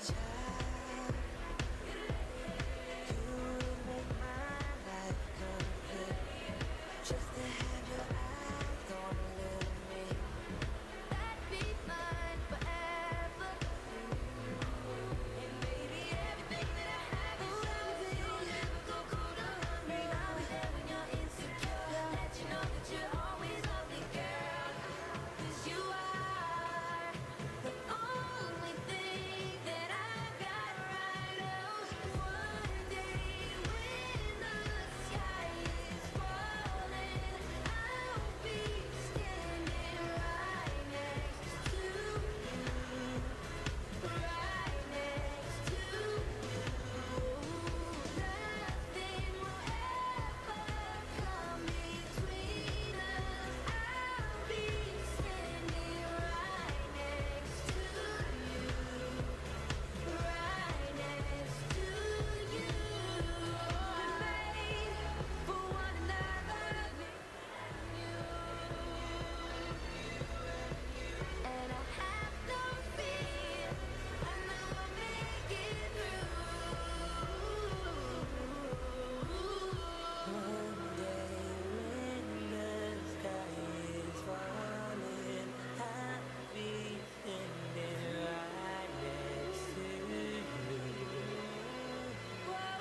child. You would make my life complete. Just to have your eyes on a little me. That'd be mine forever. And maybe everything that I have is yours. You'll never go cold or hungry. I'll be there when you're insecure. Let you know that you're always lovely, girl. 'Cause you are the only thing that I got right now. One day when the sky is falling, I'll be standing right next to you. Right next to you. Nothing will ever come between us. I'll be standing right next to you. Right next to you. We're made for one another. And I have no fear. I know I'll make it through. One day when the sky is falling, I'll be standing right next to you. One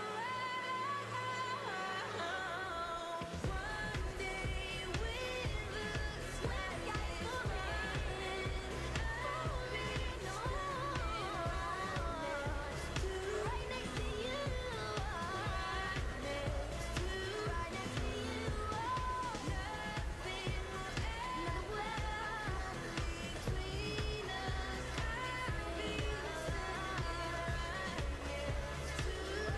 day when the sky is falling, I'll be right next to you. Right next to you. Nothing will ever between us. I'll be right next to you.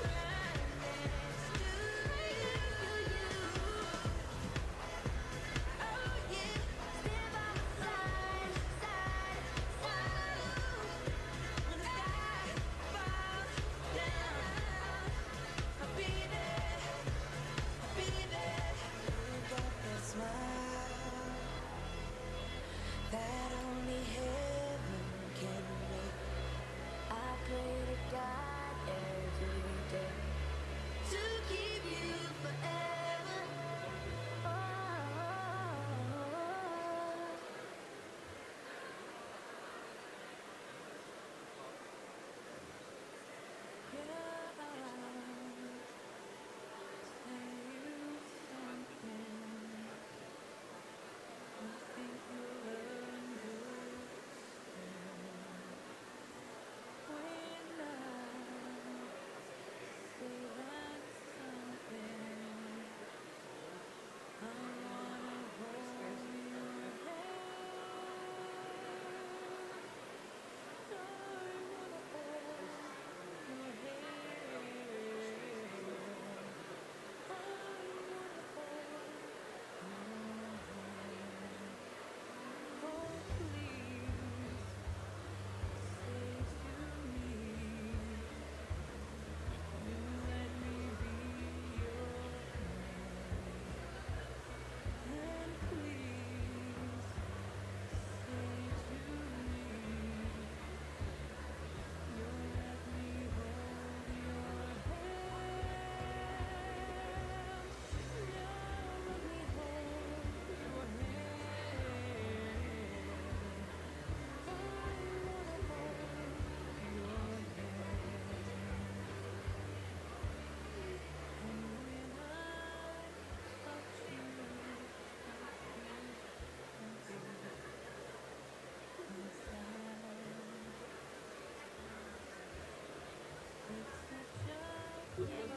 Right next to you. Oh yeah, stand by my side, side, side. When the sky falls down, I'll be there, I'll be there. You got that smile that only heaven can make. I pray to God every day to keep you forever. Oh.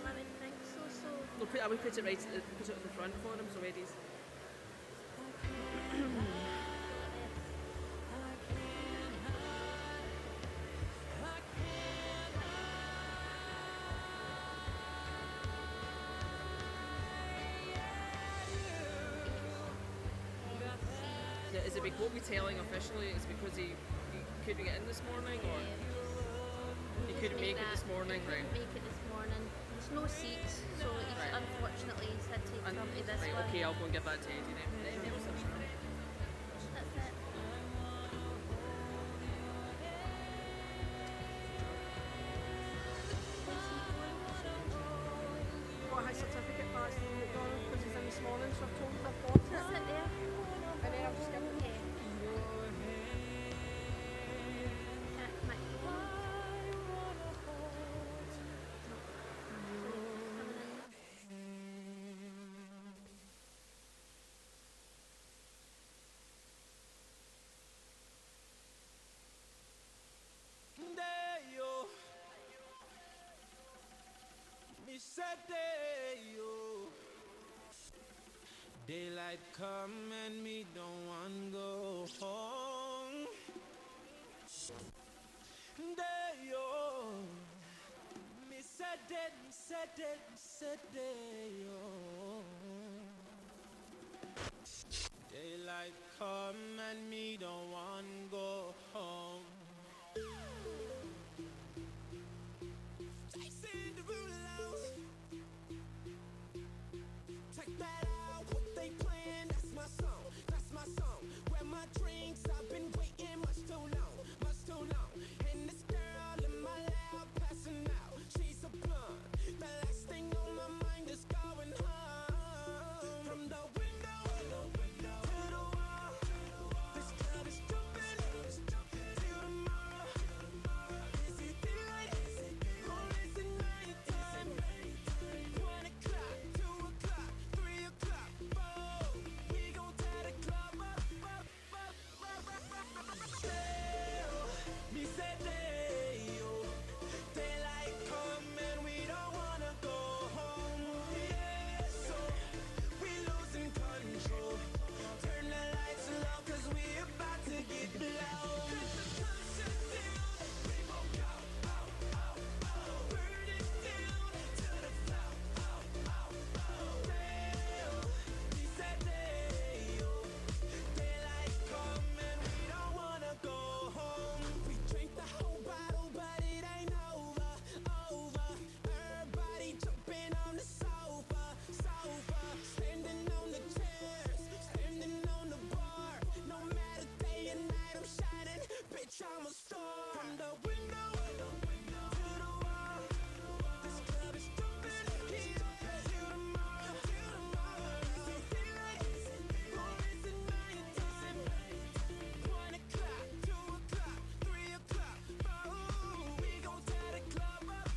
I would think so. No, I would put it right, put it at the front for him, so Eddie's. Is it what we're telling officially? Is because he couldn't get in this morning, or he couldn't make it this morning, right? Make it this morning. There's no seats, so he's, Right. unfortunately he's had to come to this Right, one. okay, I'll go and give that to Eddie then. That's it. sad day, oh. Daylight come and me don't want go home. Day, oh. Me sad day, me sad day, me sad day, oh. Daylight come and me don't want go home. Chasing the ruler, check that out. What they playing? That's my song. That's my song. Where my drinks? I've been waiting much too long, much too long. And this girl in my lap passing out. She's a blonde. The last thing on my mind is going home. From the window to the wall. This club is jumping till tomorrow. Is it daylight or is it nighttime? 1 o'clock, 2 o'clock, 3 o'clock, 4. We gon' tear the club up. Me say day, oh. Daylight come and we don't wanna go home. Yeah, so we losing control. Turn the lights low 'cause we about to get blown. Let the sun shut down. We won't go. Burn it down to the floor. Real. Me say day, oh. Daylight come and we don't wanna go home. We drink the whole bottle, but it ain't over. Everybody jumping on the sofa. Standing on the chairs, standing on the bar. No matter day and night, I'm shining. Bitch, I'm a star. From the window to the wall. This club is jumping till tomorrow. Is it daylight or is it nighttime? 1 o'clock, 2 o'clock, 3 o'clock, 4. We gon' tear the club up.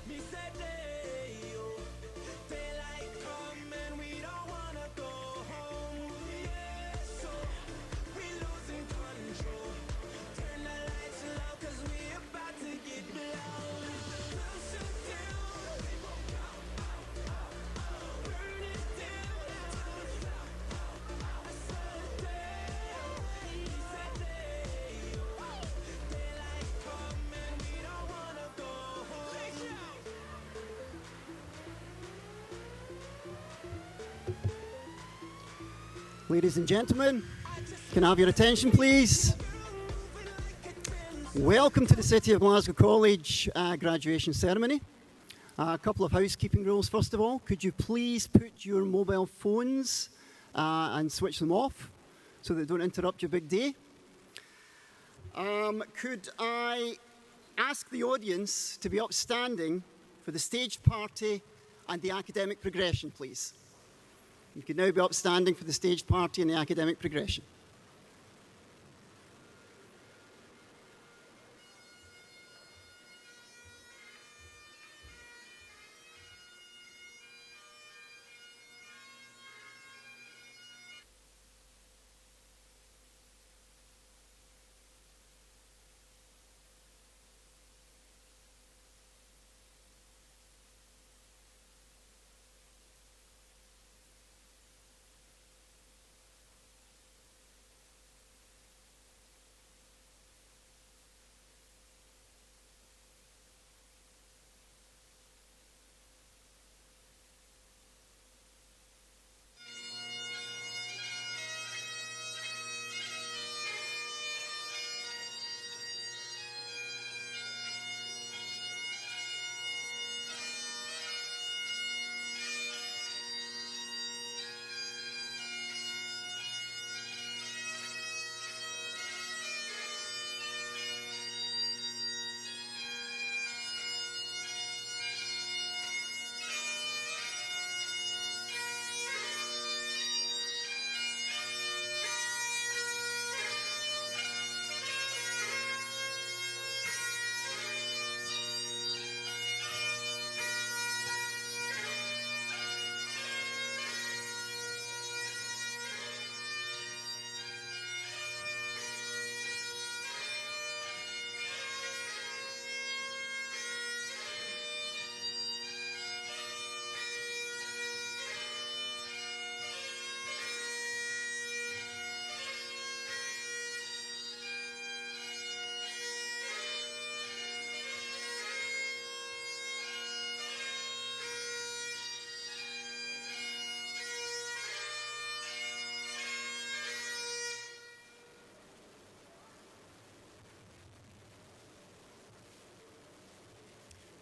Me say day, oh. Daylight come and we don't wanna go home. Yeah, so we losing control. Turn the lights low 'cause we about to get blown. Club shut down. We won't go. Burn it down to the floor. I said day, he said day, oh. Daylight come and we don't wanna go home. Ladies and gentlemen, can I have your attention, please? Welcome to the City of Glasgow College graduation ceremony. A couple of housekeeping rules. First of all, could you please put your mobile phones and switch them off so they don't interrupt your big day? Could I ask the audience to be upstanding for the stage party and the academic progression, please? You can now be upstanding for the stage party and the academic progression.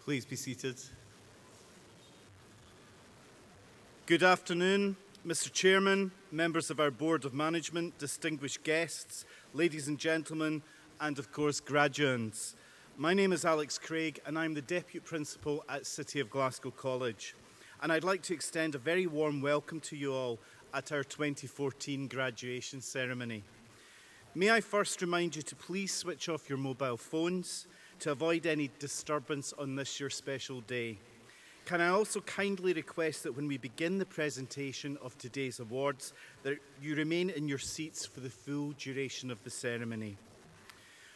Please be seated. Good afternoon, Mr. Chairman, members of our Board of Management, distinguished guests, ladies and gentlemen, and of course graduates. My name is Alex Craig and I'm the Deputy Principal at City of Glasgow College. And I'd like to extend a very warm welcome to you all at our 2014 graduation ceremony. May I first remind you to please switch off your mobile phones to avoid any disturbance on this your special day. Can I also kindly request that when we begin the presentation of today's awards, that you remain in your seats for the full duration of the ceremony.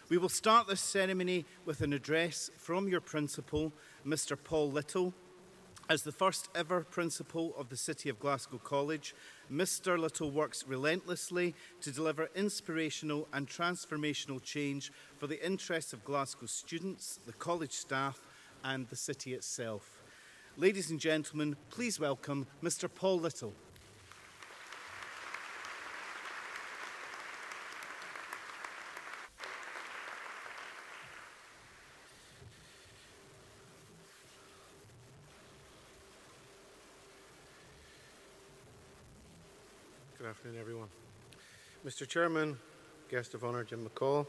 We will start this ceremony with an address from your principal, Mr. Paul Little. As the first ever principal of the City of Glasgow College, Mr. Little works relentlessly to deliver inspirational and transformational change for the interests of Glasgow students, the college staff, and the city itself. Ladies and gentlemen, please welcome Mr. Paul Little. Good afternoon, everyone. Mr. Chairman, Guest of Honour Jim McCall,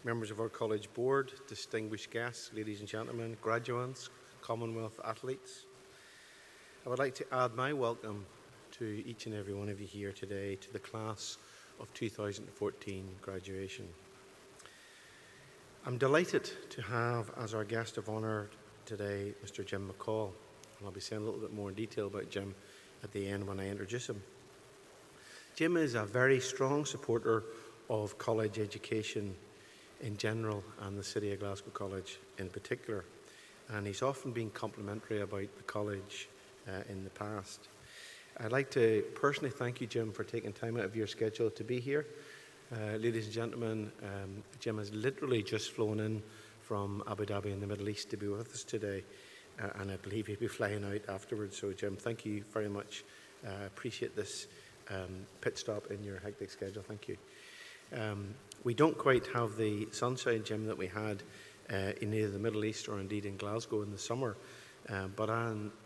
members of our College Board, distinguished guests, ladies and gentlemen, graduates, Commonwealth athletes, I would like to add my welcome to each and every one of you here today to the class of 2014 graduation. I'm delighted to have as our Guest of Honour today Mr. Jim McCall, and I'll be saying a little bit more in detail about Jim at the end when I introduce him. Jim is a very strong supporter of college education in general and the City of Glasgow College in particular, and he's often been complimentary about the college in the past. I'd like to personally thank you, Jim, for taking time out of your schedule to be here. Ladies and gentlemen, Jim has literally just flown in from Abu Dhabi in the Middle East to be with us today, and I believe he'll be flying out afterwards. So, Jim, thank you very much. I appreciate this pit stop in your hectic schedule. Thank you. We don't quite have the sunshine, Jim, that we had in either the Middle East or indeed in Glasgow in the summer, but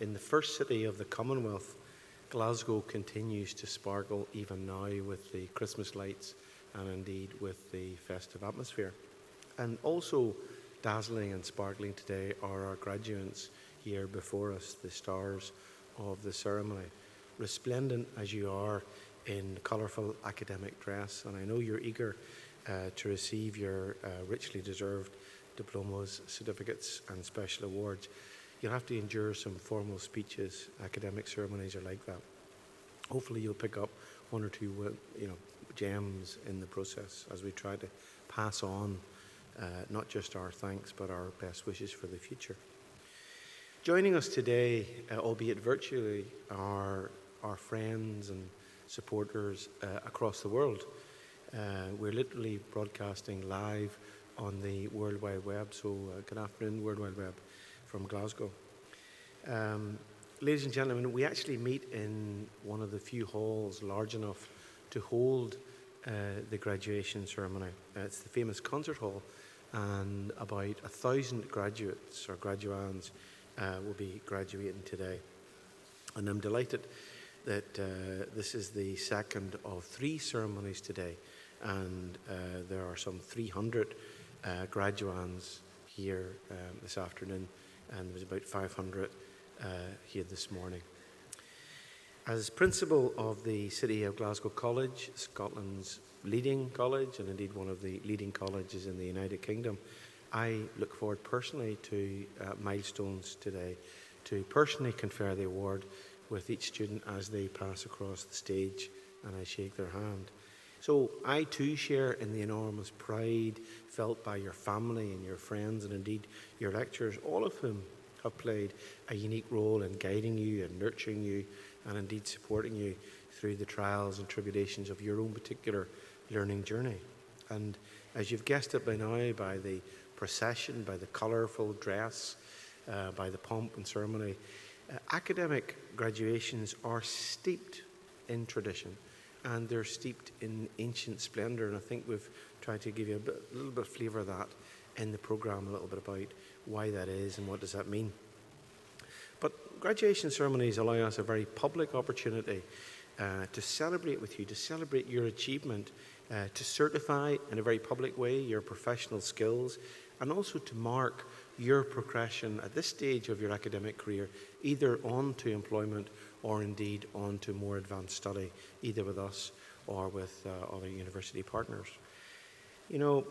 in the first city of the Commonwealth, Glasgow continues to sparkle even now with the Christmas lights and indeed with the festive atmosphere. And also dazzling and sparkling today are our graduates here before us, the stars of the ceremony, resplendent as you are in colourful academic dress, and I know you're eager to receive your richly deserved diplomas, certificates and special awards. You'll have to endure some formal speeches. Academic ceremonies are like that. Hopefully you'll pick up one or two gems in the process as we try to pass on not just our thanks but our best wishes for the future. Joining us today, albeit virtually, are our friends and supporters across the world. We're literally broadcasting live on the World Wide Web, so good afternoon, World Wide Web from Glasgow. Ladies and gentlemen, we actually meet in one of the few halls large enough to hold the graduation ceremony. It's the famous concert hall, and about 1,000 graduates or graduands will be graduating today. And I'm delighted that this is the second of 3 ceremonies today, and there are some 300 graduands here this afternoon, and there was about 500 here this morning. As principal of the City of Glasgow College, Scotland's leading college and indeed one of the leading colleges in the United Kingdom, I look forward personally to milestones today, to personally confer the award with each student as they pass across the stage and I shake their hand. So I too share in the enormous pride felt by your family and your friends and indeed your lecturers, all of whom have played a unique role in guiding you and nurturing you and indeed supporting you through the trials and tribulations of your own particular learning journey. And as you've guessed it by now, by the procession, by the colourful dress, by the pomp and ceremony, academic graduations are steeped in tradition and they're steeped in ancient splendour, and I think we've tried to give you a little bit of flavour of that in the programme a little bit about why that is and what does that mean. But graduation ceremonies allow us a very public opportunity to celebrate with you, to celebrate your achievement, to certify in a very public way your professional skills, and also to mark your progression at this stage of your academic career, either on to employment or indeed on to more advanced study, either with us or with other university partners. You know,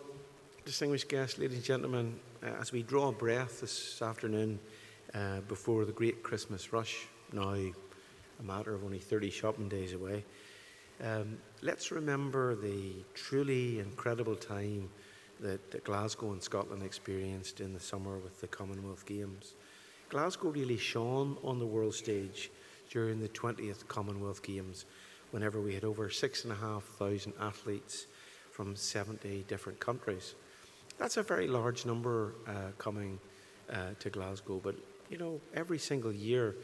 distinguished guests, ladies and gentlemen, as we draw a breath this afternoon before the great Christmas rush, now a matter of only 30 shopping days away, let's remember the truly incredible time that Glasgow and Scotland experienced in the summer with the Commonwealth Games. Glasgow really shone on the world stage during the 20th Commonwealth Games, whenever we had over 6,500 athletes from 70 different countries. That's a very large number coming to Glasgow, but you know, every single year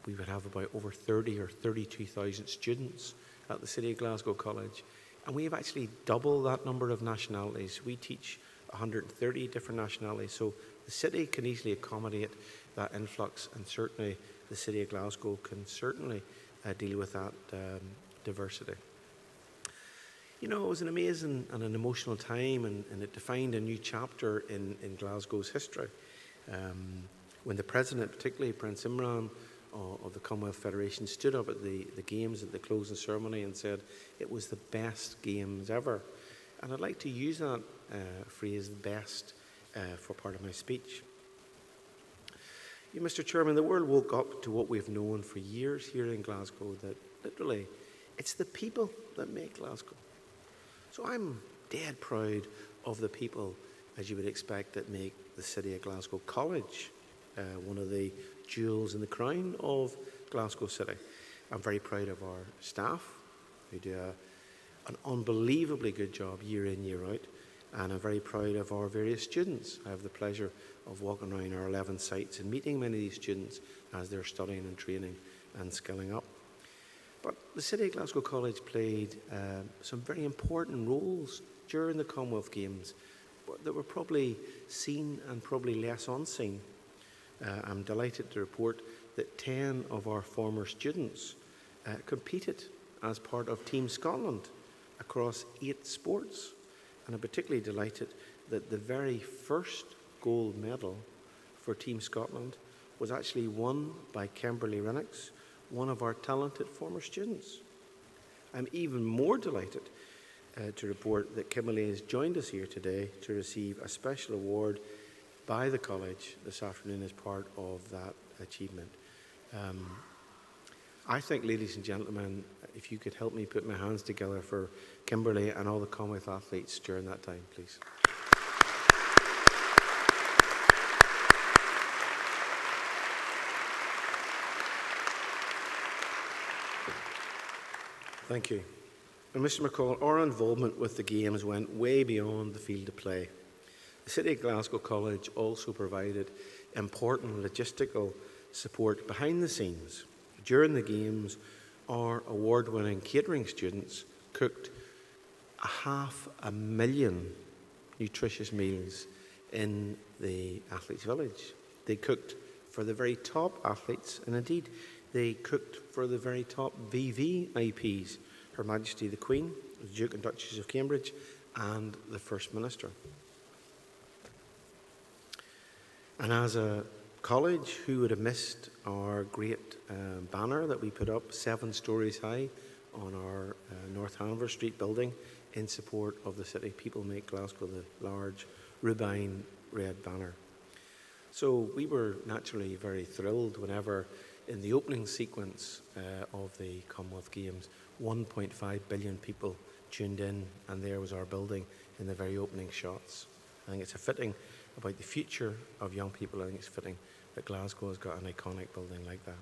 we would have about over 30 or 32,000 students at the City of Glasgow College, and we have actually double that number of nationalities. We teach 130 different nationalities, so the city can easily accommodate that influx, and certainly the City of Glasgow can certainly deal with that diversity. You know, it was an amazing and an emotional time, and it defined a new chapter in Glasgow's history. When the president, particularly Prince Imran of the Commonwealth Federation, stood up at the Games at the closing ceremony and said it was the best Games ever. And I'd like to use that phrase, best, for part of my speech. Mr. Chairman, the world woke up to what we've known for years here in Glasgow, that literally it's the people that make Glasgow. So I'm dead proud of the people, as you would expect, that make the City of Glasgow College one of the jewels in the crown of Glasgow City. I'm very proud of our staff, who do an unbelievably good job year in, year out. And I'm very proud of our various students. I have the pleasure of walking around our 11 sites and meeting many of these students as they're studying and training and skilling up. But the City of Glasgow College played some very important roles during the Commonwealth Games that were probably seen and probably less unseen. I'm delighted to report that 10 of our former students competed as part of Team Scotland across 8 sports. And I'm particularly delighted that the very first gold medal for Team Scotland was actually won by Kimberly Rennox, one of our talented former students. I'm even more delighted to report that Kimberly has joined us here today to receive a special award by the college this afternoon as part of that achievement. I think, ladies and gentlemen, if you could help me put my hands together for Kimberly and all the Commonwealth athletes during that time, please. Thank you. And Mr. McCall, our involvement with the Games went way beyond the field of play. The City of Glasgow College also provided important logistical support behind the scenes. During the Games, our award-winning catering students cooked 500,000 nutritious meals in the Athletes' Village. They cooked for the very top athletes, and indeed, they cooked for the very top VVIPs, Her Majesty the Queen, the Duke and Duchess of Cambridge, and the First Minister. And as a college, who would have missed our great banner that we put up 7 stories high on our North Hanover Street building in support of the city? People Make Glasgow, the large rubine red banner. So we were naturally very thrilled whenever, in the opening sequence of the Commonwealth Games, 1.5 billion people tuned in, and there was our building in the very opening shots. I think it's a fitting about the future of young people. I think it's fitting that Glasgow has got an iconic building like that.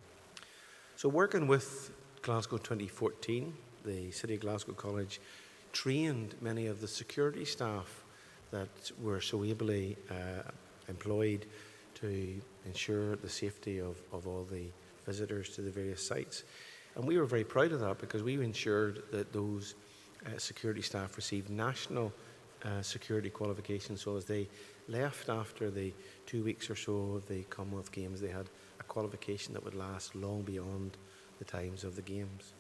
So working with Glasgow 2014, the City of Glasgow College trained many of the security staff that were so ably employed to ensure the safety of all the visitors to the various sites. And we were very proud of that, because we ensured that those security staff received national security qualifications. So as they left after the 2 weeks or so of the Commonwealth Games, they had a qualification that would last long beyond the times of the Games.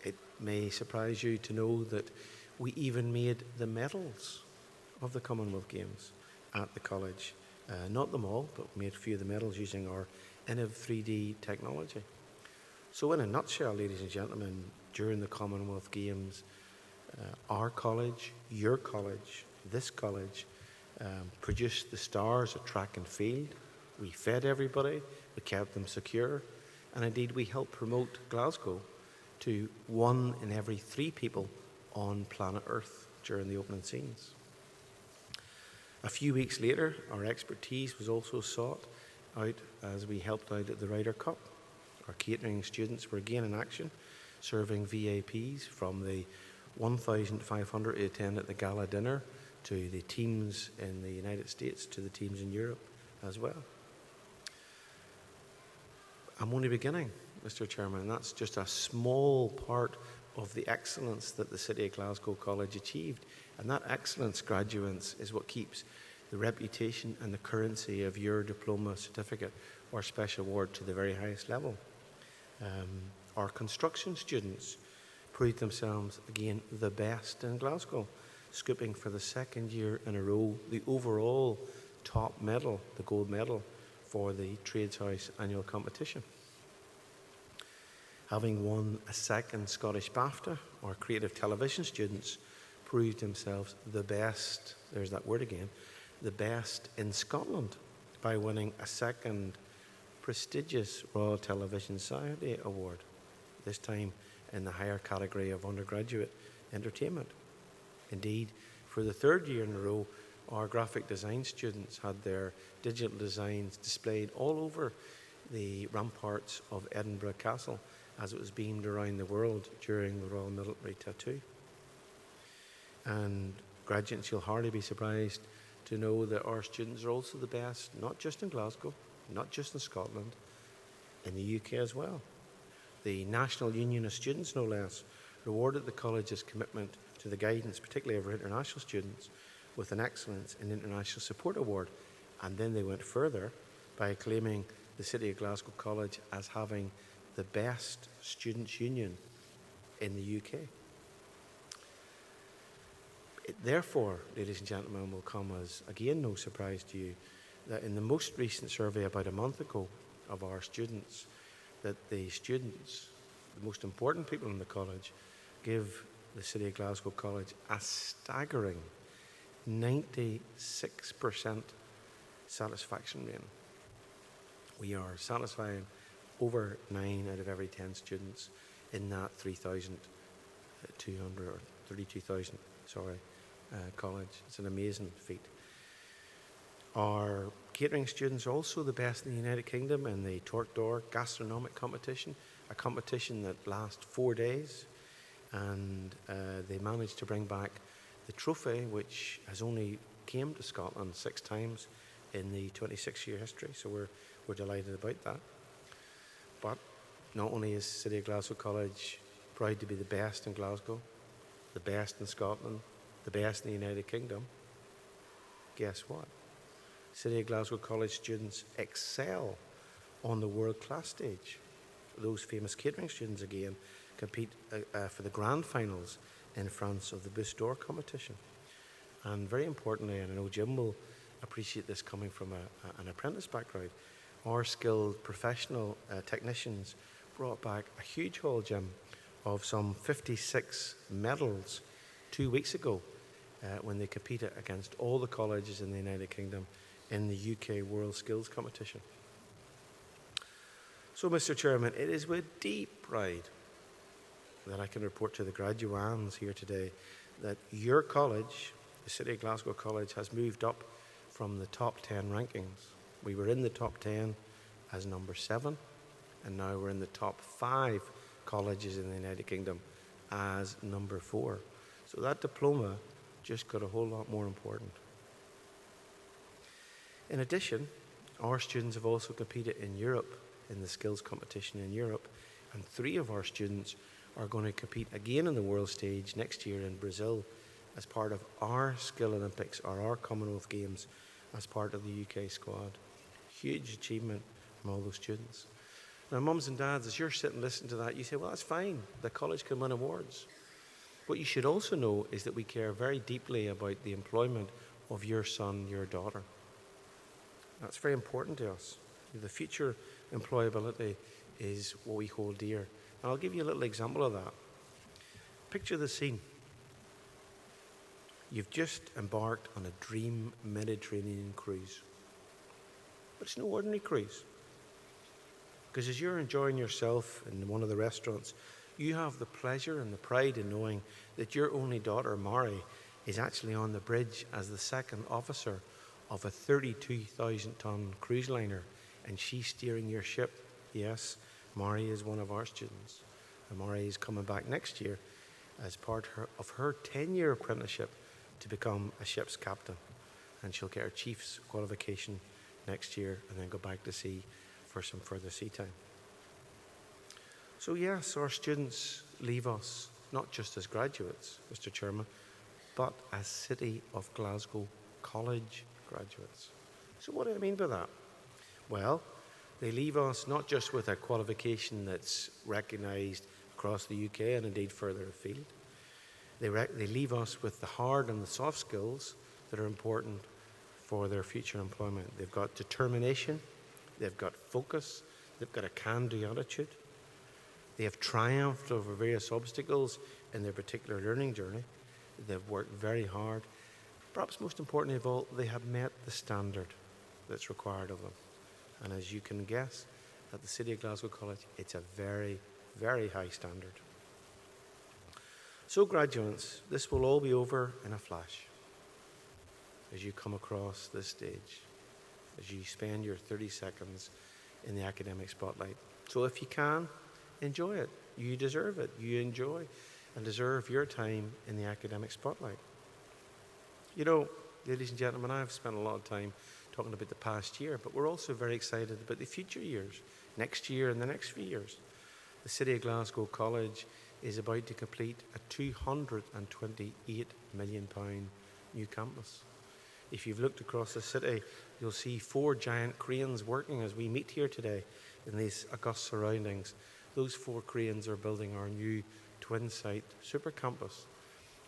It may surprise you to know that we even made the medals of the Commonwealth Games at the college. Not them all, but we made a few of the medals using our Innovative 3D technology. So in a nutshell, ladies and gentlemen, during the Commonwealth Games, our college, your college, this college, produced the stars at track and field. We fed everybody, we kept them secure, and indeed we helped promote Glasgow to 1 in every 3 people on planet Earth during the opening scenes. A few weeks later, our expertise was also sought out as we helped out at the Ryder Cup. Our catering students were again in action, serving VIPs from the 1,500 who attended the gala dinner to the teams in the United States, to the teams in Europe as well. I'm only beginning, Mr. Chairman. That's just a small part of the excellence that the City of Glasgow College achieved. And that excellence, graduates, is what keeps the reputation and the currency of your diploma, certificate or special award to the very highest level. Our construction students proved themselves again the best in Glasgow, scooping for the 2nd year in a row the overall top medal, the gold medal, for the Trades House annual competition. Having won a 2nd Scottish BAFTA, our creative television students proved themselves the best, there's that word again, the best in Scotland by winning a 2nd prestigious Royal Television Society award, this time in the higher category of undergraduate entertainment. Indeed, for the 3rd year in a row, our graphic design students had their digital designs displayed all over the ramparts of Edinburgh Castle as it was beamed around the world during the Royal Military Tattoo. And graduates, you'll hardly be surprised to know that our students are also the best, not just in Glasgow, not just in Scotland, in the UK as well. The National Union of Students, no less, rewarded the college's commitment to the guidance, particularly of our international students, with an Excellence in International Support Award. And then they went further by acclaiming the City of Glasgow College as having the best students' union in the UK. It therefore, ladies and gentlemen, will come as, again, no surprise to you, that in the most recent survey about a month ago of our students, that the students, the most important people in the college, give the City of Glasgow College a staggering 96% satisfaction rating. We are satisfying over 9 out of every 10 students in that 3,200 or 32,000, college. It's an amazing feat. Our catering students are also the best in the United Kingdom in the Torque Door gastronomic competition, a competition that lasts 4 days, and they managed to bring back the trophy, which has only came to Scotland 6 times in the 26-year history, so we're delighted about that. But not only is City of Glasgow College proud to be the best in Glasgow, the best in Scotland, the best in the United Kingdom, guess what? City of Glasgow College students excel on the world-class stage. Those famous catering students, again, compete for the grand finals in France of the Bouche d'Or competition. And very importantly, and I know Jim will appreciate this coming from an apprentice background, our skilled professional technicians brought back a huge haul, Jim, of some 56 medals 2 weeks ago when they competed against all the colleges in the United Kingdom in the UK World Skills Competition. So, Mr. Chairman, it is with deep pride that I can report to the graduands here today that your college, the City of Glasgow College, has moved up from the top 10 rankings. We were in the top 10 as number 7, and now we're in the top 5 colleges in the United Kingdom as number 4. So that diploma just got a whole lot more important. In addition, our students have also competed in Europe, in the skills competition in Europe, and 3 of our students are going to compete again on the world stage next year in Brazil as part of our Skill Olympics or our Commonwealth Games as part of the UK squad. Huge achievement from all those students. Now, mums and dads, as you're sitting listening to that, you say, well, that's fine. The college can win awards. What you should also know is that we care very deeply about the employment of your son, your daughter. That's very important to us. The future employability is what we hold dear. And I'll give you a little example of that. Picture the scene. You've just embarked on a dream Mediterranean cruise. But it's no ordinary cruise. Because as you're enjoying yourself in one of the restaurants, you have the pleasure and the pride in knowing that your only daughter, Mari, is actually on the bridge as the second officer of a 32,000-ton cruise liner, and she's steering your ship. Yes, Mari is one of our students, and Mari is coming back next year as part of her 10-year apprenticeship to become a ship's captain, and she'll get her chief's qualification next year and then go back to sea for some further sea time. So yes, our students leave us not just as graduates, Mr. Chairman, but as City of Glasgow College graduates. So what do I mean by that? Well, they leave us not just with a qualification that's recognised across the UK and indeed further afield. They leave us with the hard and the soft skills that are important for their future employment. They've got determination, they've got focus, they've got a can-do attitude. They have triumphed over various obstacles in their particular learning journey. They've worked very hard. Perhaps most importantly of all, they have met the standard that's required of them. And as you can guess, at the City of Glasgow College, it's a very, very high standard. So graduates, this will all be over in a flash as you come across this stage, as you spend your 30 seconds in the academic spotlight. So if you can, enjoy it. You deserve it. You enjoy and deserve your time in the academic spotlight. You know, ladies and gentlemen, I've spent a lot of time talking about the past year, but we're also very excited about the future years, next year and the next few years. The City of Glasgow College is about to complete a £228 million new campus. If you've looked across the city, you'll see 4 giant cranes working as we meet here today in these august surroundings. Those 4 cranes are building our new twin-site super campus.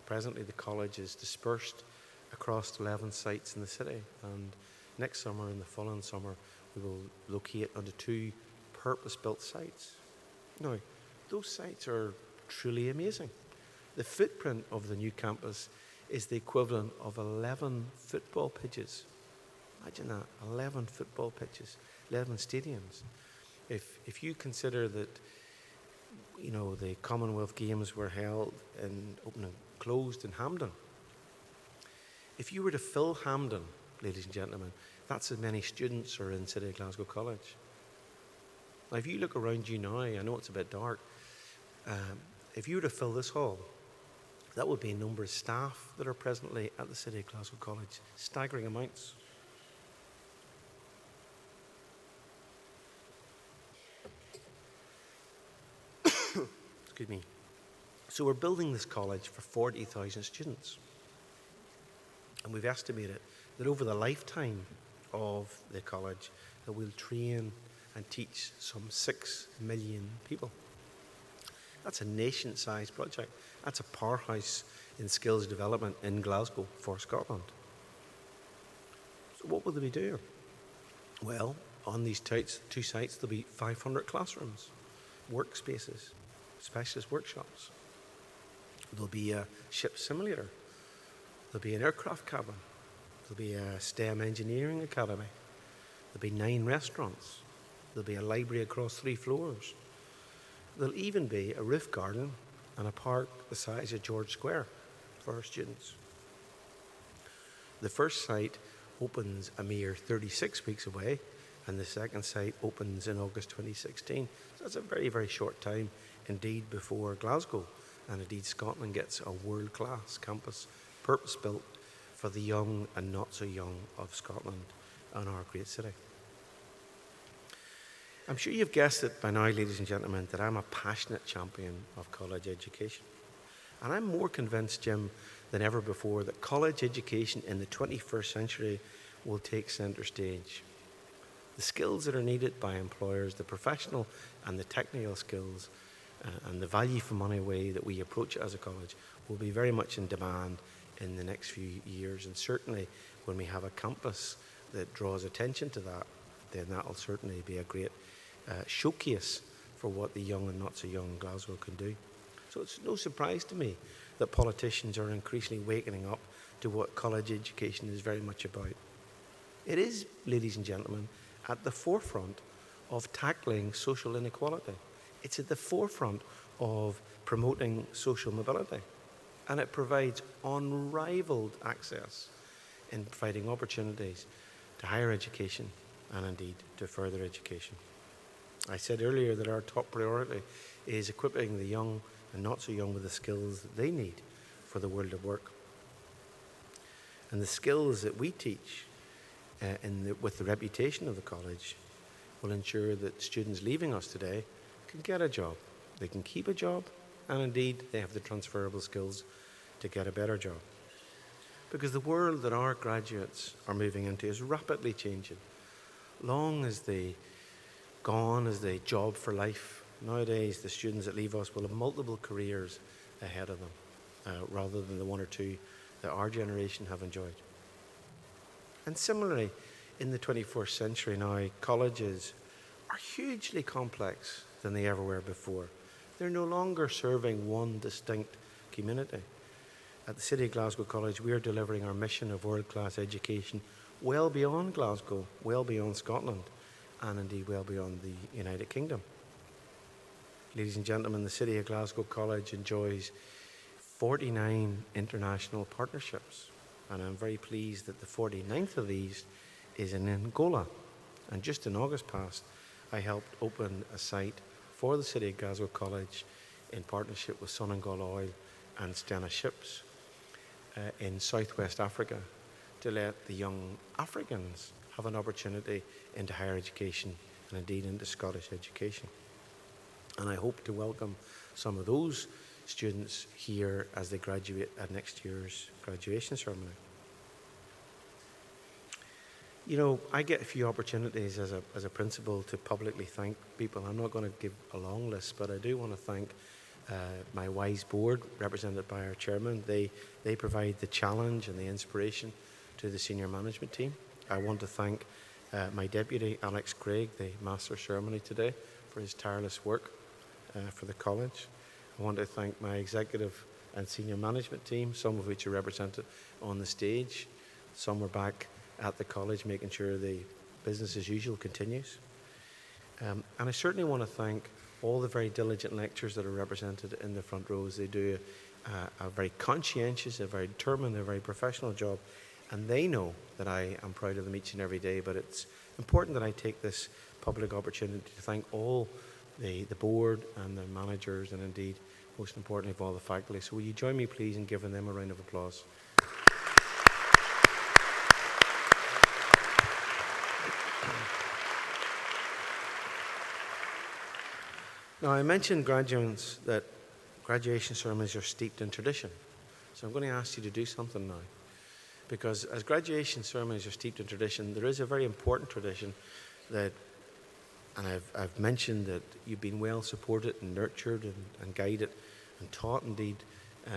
Presently, the college is dispersed across 11 sites in the city, and next summer and the following summer, we will locate onto 2 purpose-built sites. Now, those sites are truly amazing. The footprint of the new campus is the equivalent of 11 football pitches. Imagine that, 11 football pitches, 11 stadiums. If you consider that, you know, the Commonwealth Games were held in open and closed in Hampden, if you were to fill Hampden, ladies and gentlemen, that's as many students are in City of Glasgow College. Now, if you look around you now, I know it's a bit dark, if you were to fill this hall, that would be a number of staff that are presently at the City of Glasgow College. Staggering amounts. Excuse me. So we're building this college for 40,000 students. And we've estimated that over the lifetime of the college, that we'll train and teach some 6 million people. That's a nation-sized project. That's a powerhouse in skills development in Glasgow for Scotland. So what will they be doing? Well, on these 2 sites, there'll be 500 classrooms, workspaces, specialist workshops. There'll be a ship simulator. There'll be an aircraft cabin. There'll be a STEM engineering academy. There'll be 9 restaurants. There'll be a library across 3 floors. There'll even be a roof garden and a park the size of George Square for our students. The first site opens a mere 36 weeks away, and the second site opens in August 2016. So that's a very, very short time indeed before Glasgow and indeed Scotland gets a world-class campus purpose-built for the young and not so young of Scotland and our great city. I'm sure you've guessed it by now, ladies and gentlemen, that I'm a passionate champion of college education. And I'm more convinced, Jim, than ever before that college education in the 21st century will take centre stage. The skills that are needed by employers, the professional and the technical skills, and the value for money way that we approach it as a college will be very much in demand in the next few years. And certainly when we have a campus that draws attention to that, then that will certainly be a great showcase for what the young and not so young Glasgow can do. So it's no surprise to me that politicians are increasingly wakening up to what college education is very much about. It is, ladies and gentlemen, at the forefront of tackling social inequality. It's at the forefront of promoting social mobility. And it provides unrivaled access in providing opportunities to higher education and indeed to further education. I said earlier that our top priority is equipping the young and not so young with the skills that they need for the world of work. And the skills that we teach with the reputation of the college will ensure that students leaving us today can get a job. They can keep a job, and indeed they have the transferable skills to get a better job. Because the world that our graduates are moving into is rapidly changing. Long as the job for life, nowadays the students that leave us will have multiple careers ahead of them, rather than the one or two that our generation have enjoyed. And similarly, in the 21st century now, colleges are hugely complex than they ever were before. They're no longer serving one distinct community. At the City of Glasgow College, we are delivering our mission of world-class education well beyond Glasgow, well beyond Scotland, and indeed well beyond the United Kingdom. Ladies and gentlemen, the City of Glasgow College enjoys 49 international partnerships, and I'm very pleased that the 49th of these is in Angola. And just in August past, I helped open a site for the City of Glasgow College in partnership with Sonangol Oil and Stena Ships in southwest Africa to let the young Africans have an opportunity into higher education and indeed into Scottish education. And I hope to welcome some of those students here as they graduate at next year's graduation ceremony. You know, I get a few opportunities as a principal to publicly thank people. I'm not going to give a long list, but I do want to thank my WISE board, represented by our chairman. They provide the challenge and the inspiration to the senior management team. I want to thank my deputy, Alex Craig, the master ceremony today, for his tireless work for the college. I want to thank my executive and senior management team, some of which are represented on the stage. Some were back at the college making sure the business as usual continues. And I certainly want to thank all the very diligent lecturers that are represented in the front rows. They do a very conscientious, a very determined, a very professional job, and they know that I am proud of them each and every day. But it's important that I take this public opportunity to thank all the board and the managers, and indeed, most importantly of all, the faculty. So will you join me please in giving them a round of applause? Now, I mentioned graduates that graduation ceremonies are steeped in tradition. So I'm going to ask you to do something now. Because as graduation ceremonies are steeped in tradition, there is a very important tradition that, and I've mentioned that you've been well supported and nurtured and guided and taught indeed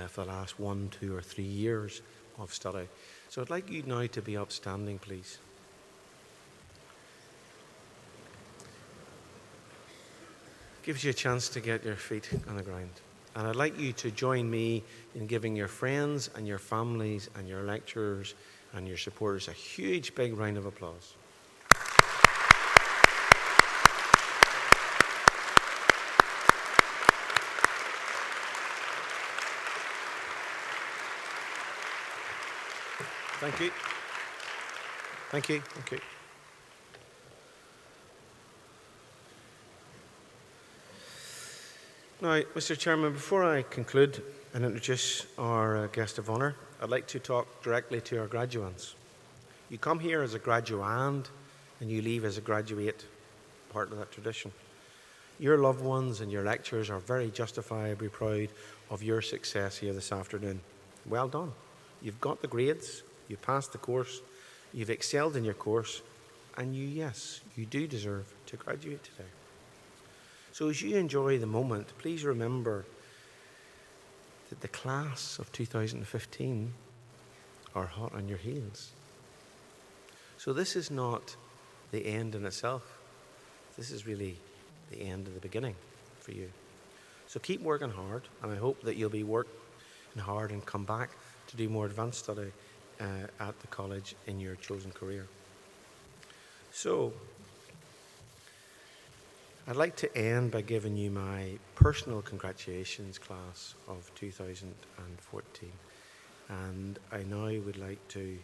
for the last 1, 2 or 3 years of study. So I'd like you now to be upstanding, please. Gives you a chance to get your feet on the ground. And I'd like you to join me in giving your friends and your families and your lecturers and your supporters a huge big round of applause. Thank you. Thank you. Thank you. Now, Mr. Chairman, before I conclude and introduce our guest of honour, I'd like to talk directly to our graduates. You come here as a graduand and you leave as a graduate, part of that tradition. Your loved ones and your lecturers are very justifiably proud of your success here this afternoon. Well done. You've got the grades, you passed the course, you've excelled in your course, and yes, you do deserve to graduate today. So as you enjoy the moment, please remember that the class of 2015 are hot on your heels. So this is not the end in itself. This is really the end of the beginning for you. So keep working hard, and I hope that you'll be working hard and come back to do more advanced study at the college in your chosen career. So I'd like to end by giving you my personal congratulations, class of 2014. And I now would like to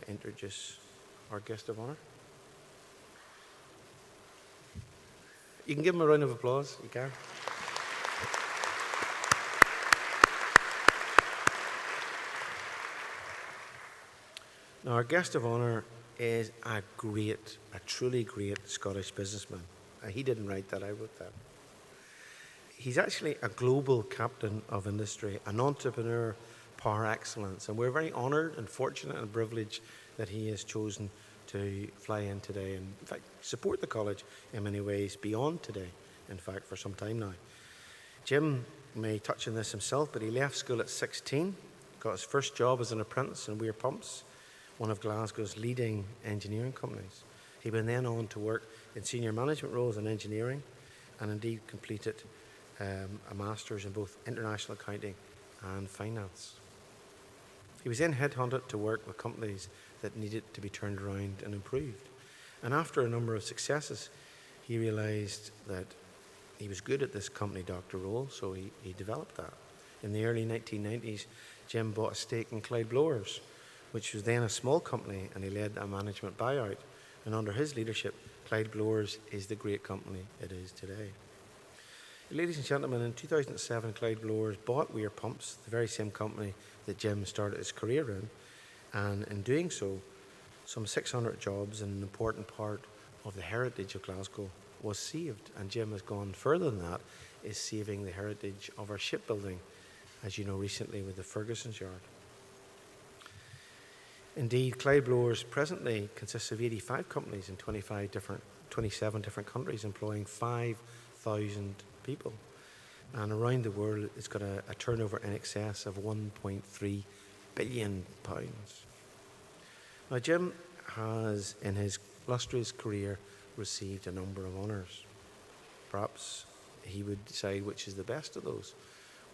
introduce our guest of honour. You can give him a round of applause, you can. Now, our guest of honour is a truly great Scottish businessman. He didn't write that, I wrote that. He's actually a global captain of industry, an entrepreneur par excellence, and we're very honoured and fortunate and privileged that he has chosen to fly in today and, in fact, support the college in many ways beyond today, in fact, for some time now. Jim may touch on this himself, but he left school at 16, got his first job as an apprentice in Weir Pumps, one of Glasgow's leading engineering companies. He went then on to work in senior management roles in engineering and indeed completed a master's in both international accounting and finance. He was then headhunted to work with companies that needed to be turned around and improved. And after a number of successes, he realised that he was good at this company doctor role, so he developed that. In the early 1990s, Jim bought a stake in Clyde Blowers, which was then a small company, and he led a management buyout. And under his leadership, Clyde Blowers is the great company it is today. Ladies and gentlemen, in 2007, Clyde Blowers bought Weir Pumps, the very same company that Jim started his career in. And in doing so, some 600 jobs and an important part of the heritage of Glasgow was saved. And Jim has gone further than that, is saving the heritage of our shipbuilding, as you know, recently with the Ferguson's Yard. Indeed, Clyde Blowers presently consists of 85 companies in 27 different countries, employing 5,000 people. And around the world, it's got a turnover in excess of £1.3 billion. Now, Jim has, in his illustrious career, received a number of honours. Perhaps he would decide which is the best of those.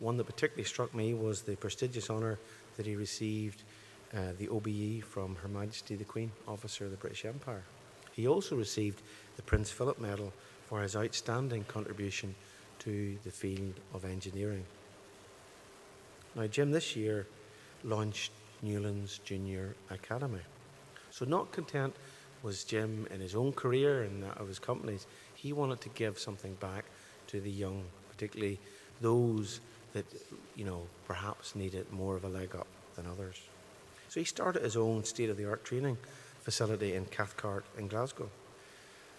One that particularly struck me was the prestigious honour that he received, the OBE from Her Majesty the Queen, Officer of the British Empire. He also received the Prince Philip Medal for his outstanding contribution to the field of engineering. Now, Jim this year launched Newlands Junior Academy. So not content was Jim in his own career and that of his companies, he wanted to give something back to the young, particularly those that, perhaps needed more of a leg up than others. So he started his own state-of-the-art training facility in Cathcart in Glasgow.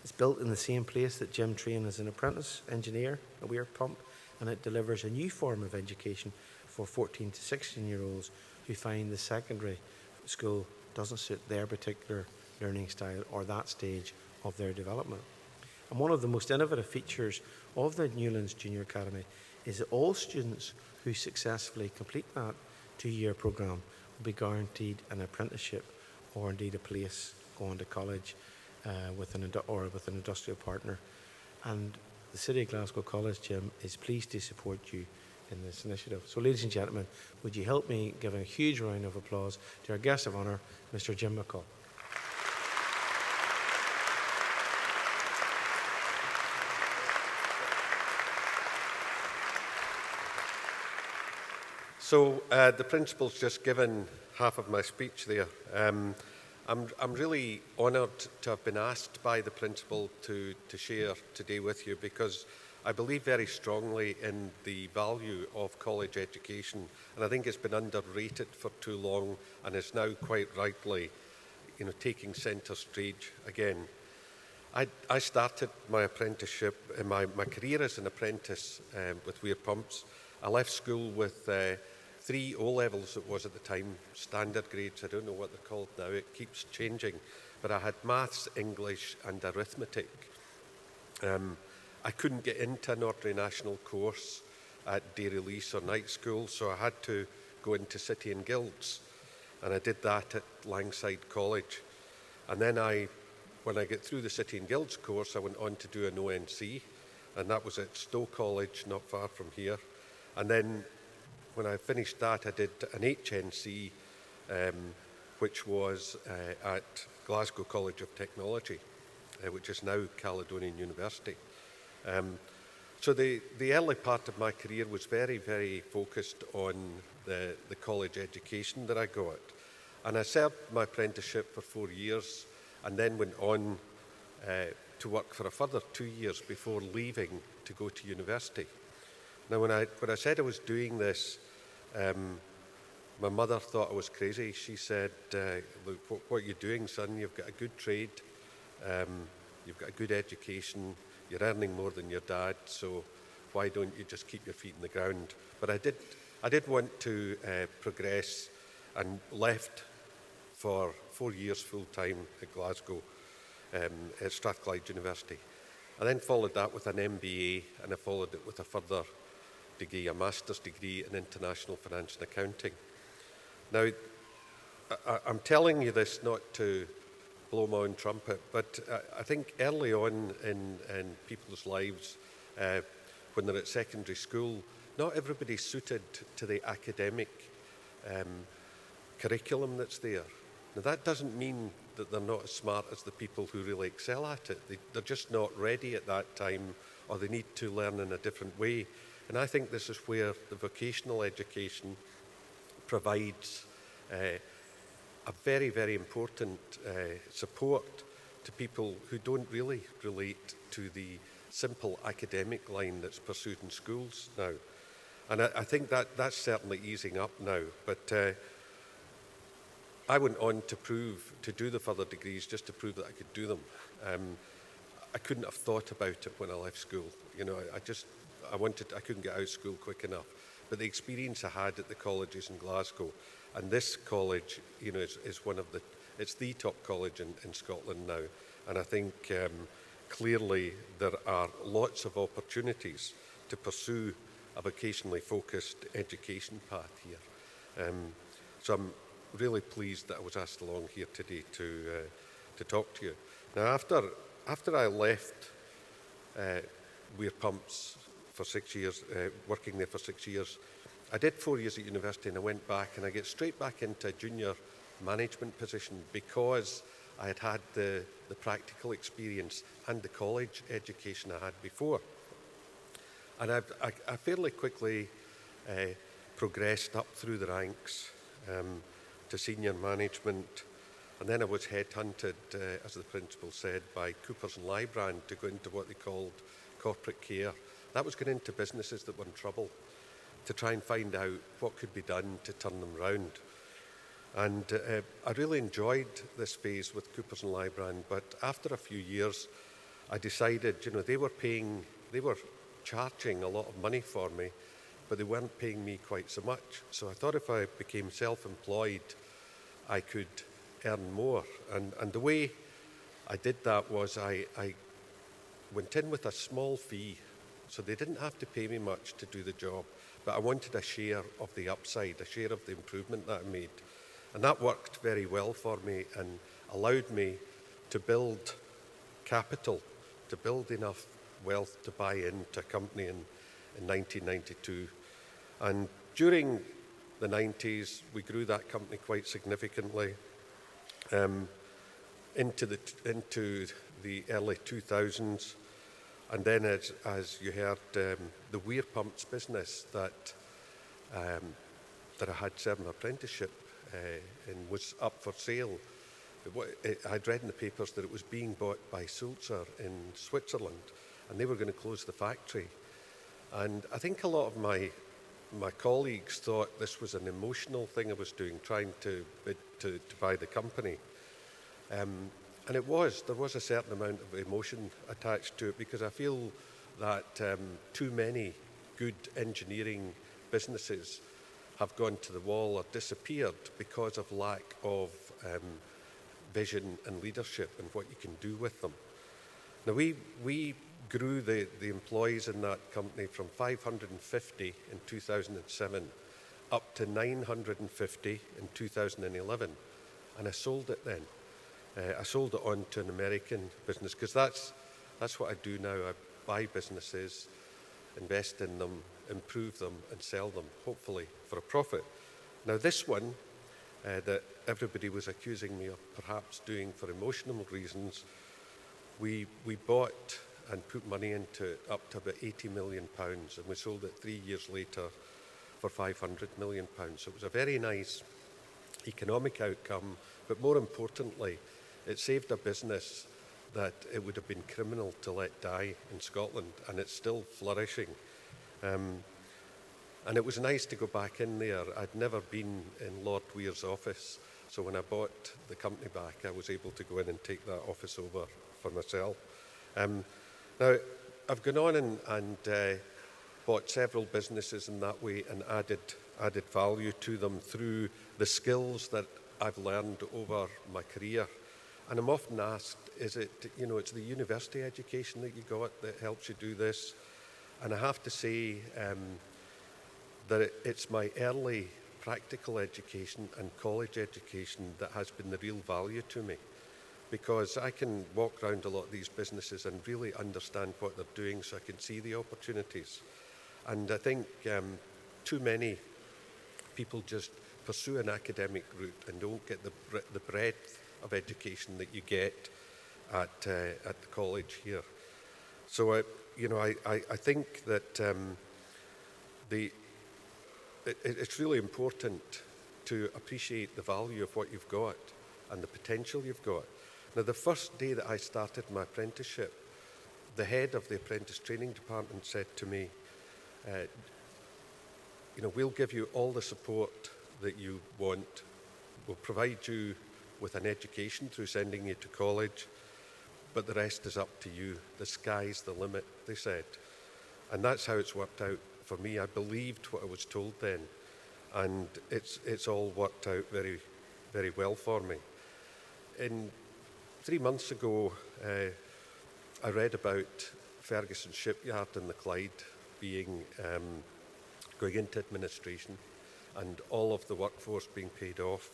It's built in the same place that Jim trained as an apprentice engineer, a Weir Pump, and it delivers a new form of education for 14 to 16-year-olds who find the secondary school doesn't suit their particular learning style or that stage of their development. And one of the most innovative features of the Newlands Junior Academy is that all students who successfully complete that 2-year programme will be guaranteed an apprenticeship or indeed a place going to college with an industrial partner. And the City of Glasgow College, Jim, is pleased to support you in this initiative. So, ladies and gentlemen, would you help me give a huge round of applause to our guest of honour, Mr. Jim McCall. So the principal's just given half of my speech there. I'm really honoured to have been asked by the principal to share today with you, because I believe very strongly in the value of college education, and I think it's been underrated for too long and is now quite rightly, taking centre stage again. I started my apprenticeship, my career as an apprentice with Weir Pumps. I left school with 3 O-levels it was at the time, standard grades, I don't know what they're called now, it keeps changing, but I had maths, English and arithmetic. I couldn't get into an ordinary national course at day release or night school, so I had to go into City and Guilds, and I did that at Langside College. And then when I got through the City and Guilds course, I went on to do an ONC, and that was at Stowe College, not far from here. And then when I finished that, I did an HNC, which was at Glasgow College of Technology, which is now Caledonian University. So the early part of my career was very, very focused on the college education that I got. And I served my apprenticeship for 4 years and then went on to work for a further 2 years before leaving to go to university. Now, when I said I was doing this, my mother thought I was crazy. She said, look, what are you doing, son? You've got a good trade, you've got a good education, you're earning more than your dad, so why don't you just keep your feet in the ground? But I did want to progress and left for 4 years full-time at Glasgow, at Strathclyde University. I then followed that with an MBA, and I followed it with a further degree, a master's degree in international finance and accounting. Now, I'm telling you this not to blow my own trumpet, but I think early on in people's lives, when they're at secondary school, not everybody's suited to the academic curriculum that's there. Now, that doesn't mean that they're not as smart as the people who really excel at it. They're just not ready at that time, or they need to learn in a different way. And I think this is where the vocational education provides a very, very important support to people who don't really relate to the simple academic line that's pursued in schools now. And I think that's certainly easing up now. But I went on to do the further degrees just to prove that I could do them. I couldn't have thought about it when I left school. You know, I couldn't get out of school quick enough. But the experience I had at the colleges in Glasgow, and this college, you know, is it's the top college in Scotland now. And I think clearly there are lots of opportunities to pursue a vocationally focused education path here. So I'm really pleased that I was asked along here today to talk to you. Now, after I left Weir Pumps for 6 years, working there for 6 years, I did 4 years at university, and I went back, and I get straight back into a junior management position because I had had the practical experience and the college education I had before. And I fairly quickly progressed up through the ranks to senior management, and then I was headhunted, as the principal said, by Coopers and Lybrand to go into what they called corporate care. That was going into businesses that were in trouble, to try and find out what could be done to turn them round. And I really enjoyed this phase with Coopers and Lybrand, but after a few years, I decided, you know, they were charging a lot of money for me, but they weren't paying me quite so much. So I thought if I became self-employed, I could earn more. And the way I did that was I went in with a small fee, so they didn't have to pay me much to do the job, but I wanted a share of the upside, a share of the improvement that I made. And that worked very well for me and allowed me to build capital, to build enough wealth to buy into a company in 1992. And during the 90s, we grew that company quite significantly. Into the early 2000s, and then as you heard, the Weir Pumps business that I had served my apprenticeship and was up for sale. I'd read in the papers that it was being bought by Sulzer in Switzerland, and they were going to close the factory. And I think a lot of my colleagues thought this was an emotional thing I was doing, trying to bid to buy the company. And there was a certain amount of emotion attached to it, because I feel that too many good engineering businesses have gone to the wall or disappeared because of lack of vision and leadership and what you can do with them. Now, we grew the employees in that company from 550 in 2007 up to 950 in 2011, and I sold it then. I sold it on to an American business, because that's what I do now. I buy businesses, invest in them, improve them, and sell them, hopefully for a profit. Now, this one that everybody was accusing me of perhaps doing for emotional reasons, we bought and put money into it up to about £80 million, and we sold it 3 years later for £500 million. So it was a very nice economic outcome, but more importantly, it saved a business that it would have been criminal to let die in Scotland, and it's still flourishing. And it was nice to go back in there. I'd never been in Lord Weir's office, so when I bought the company back, I was able to go in and take that office over for myself. Now, I've gone on and bought several businesses in that way and added value to them through the skills that I've learned over my career. And I'm often asked, is it, it's the university education that you got that helps you do this? And I have to say that it's my early practical education and college education that has been the real value to me, because I can walk around a lot of these businesses and really understand what they're doing, so I can see the opportunities. And I think too many people just pursue an academic route and don't get the breadth of education that you get at the college here. So I think that it's really important to appreciate the value of what you've got and the potential you've got. Now, the first day that I started my apprenticeship, the head of the apprentice training department said to me, we'll give you all the support that you want. We'll provide you with an education through sending you to college, but the rest is up to you. The sky's the limit, they said. And that's how it's worked out for me. I believed what I was told then, and it's all worked out very, very well for me. 3 months ago, I read about Ferguson Shipyard in the Clyde going into administration and all of the workforce being paid off.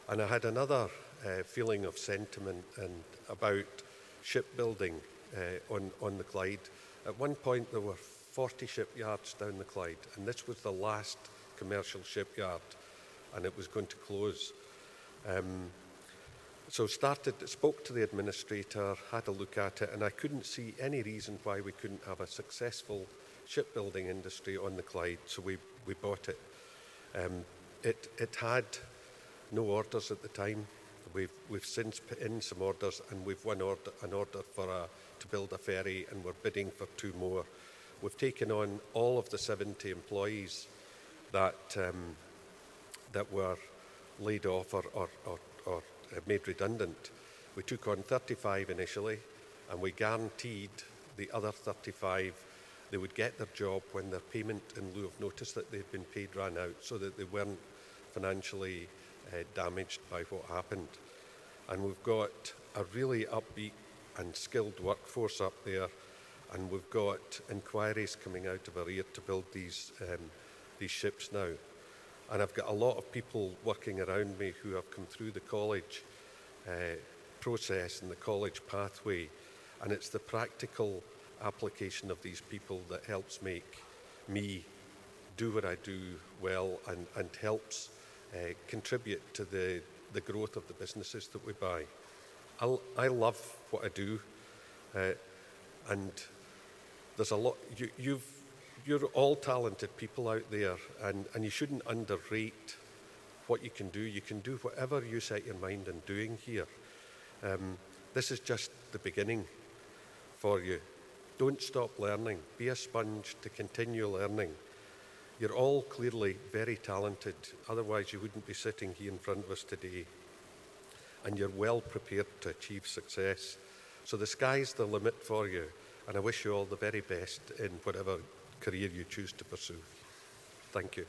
And I had another feeling of sentiment and about shipbuilding on the Clyde. At one point, there were 40 shipyards down the Clyde, and this was the last commercial shipyard, and it was going to close. So spoke to the administrator, had a look at it, and I couldn't see any reason why we couldn't have a successful shipbuilding industry on the Clyde, so we bought it. It had no orders at the time. We've since put in some orders, and we've won an order to build a ferry, and we're bidding for 2 more. We've taken on all of the 70 employees that were laid off or made redundant. We took on 35 initially, and we guaranteed the other 35 they would get their job when their payment in lieu of notice that they'd been paid ran out, so that they weren't financially damaged by what happened. And we've got a really upbeat and skilled workforce up there, and we've got inquiries coming out of our ear to build these ships now. And I've got a lot of people working around me who have come through the college process and the college pathway, and it's the practical application of these people that helps make me do what I do well and helps contribute to the growth of the businesses that we buy. I love what I do, and there's a lot. You're all talented people out there, and you shouldn't underrate what you can do. You can do whatever you set your mind on doing here. This is just the beginning for you. Don't stop learning. Be a sponge to continue learning. You're all clearly very talented, otherwise you wouldn't be sitting here in front of us today. And you're well prepared to achieve success. So the sky's the limit for you, and I wish you all the very best in whatever career you choose to pursue. Thank you.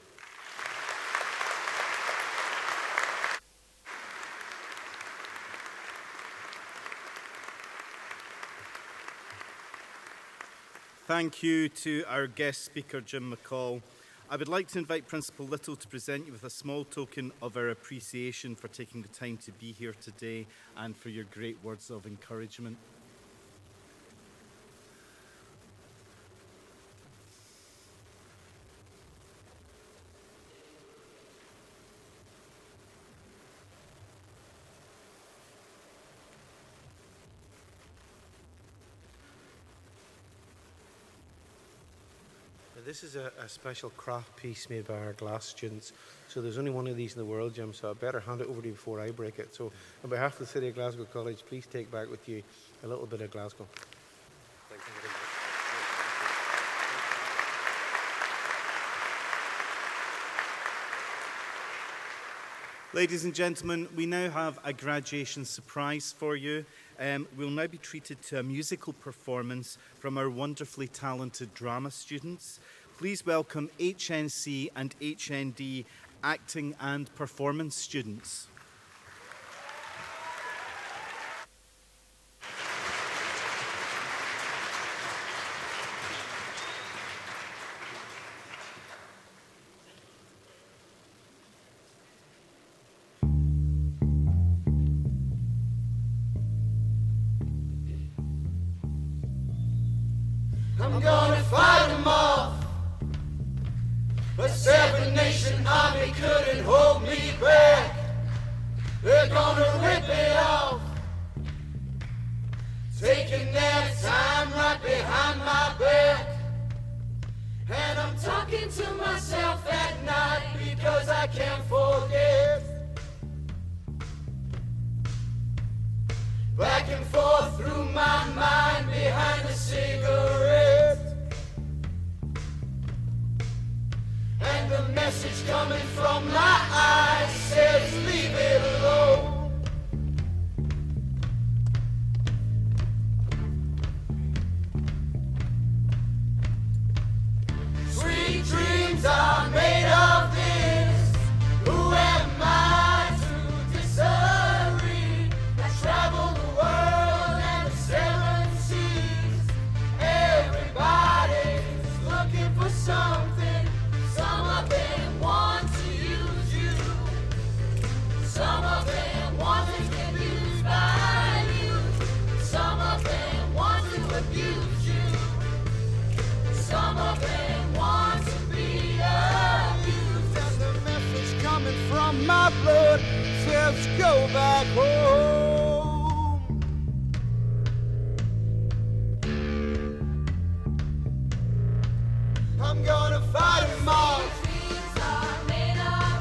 Thank you to our guest speaker, Jim McCall. I would like to invite Principal Little to present you with a small token of our appreciation for taking the time to be here today and for your great words of encouragement. This is a special craft piece made by our glass students. So there's only one of these in the world, Jim, so I better hand it over to you before I break it. So on behalf of the City of Glasgow College, please take back with you a little bit of Glasgow. Thank you very much. Ladies and gentlemen, we now have a graduation surprise for you. We'll now be treated to a musical performance from our wonderfully talented drama students. Please welcome HNC and HND acting and performance students. I'm gonna fight them off. A seven-nation army couldn't hold me back. They're gonna rip it off, taking their time right behind my back. And I'm talking to myself at night because I can't forget. Back and forth through my mind behind a cigarette. And the message coming from my eyes says leave it alone. Sweet dreams are made of this. Who am I to disagree? I travel the world and the seven seas. Everybody's looking for something. Some of them want to use you. Some of them want to get used by you. Some of them want to abuse you. Some of them want to be abused. And the message coming from my blood says go back home. I'm gonna fight them all.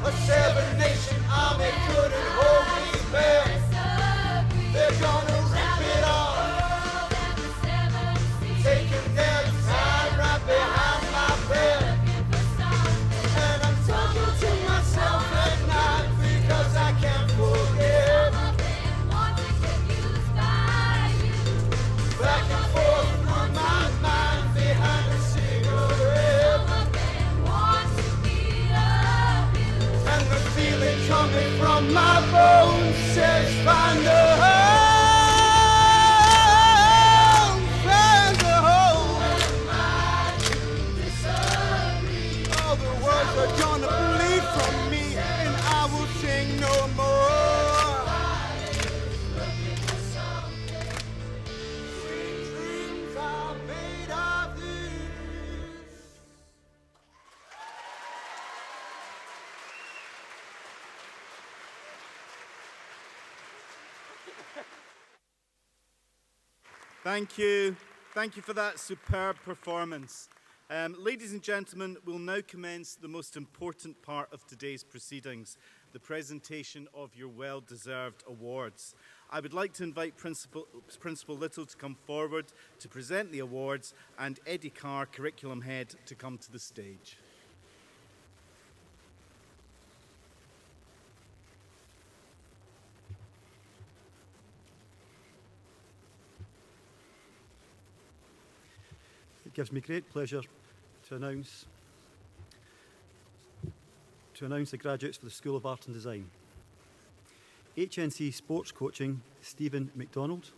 A seven-nation army couldn't hold me back. They're gonna rip it off, taking their time right behind my back. And I'm talking to myself at night because I can't forget. Back and forth through my mind behind a cigarette. And the feeling coming from my bones says find a home, find a home. All the words are gonna bleed from me and I will sing no more. Sweet dreams are made of this. Thank you. Thank you for that superb performance. Ladies and gentlemen, we'll now commence the most important part of today's proceedings, the presentation of your well-deserved awards. I would like to invite Principal Little to come forward to present the awards and Eddie Carr, Curriculum Head, to come to the stage. It gives me great pleasure to announce the graduates for the School of Art and Design. HNC Sports Coaching, Stephen MacDonald.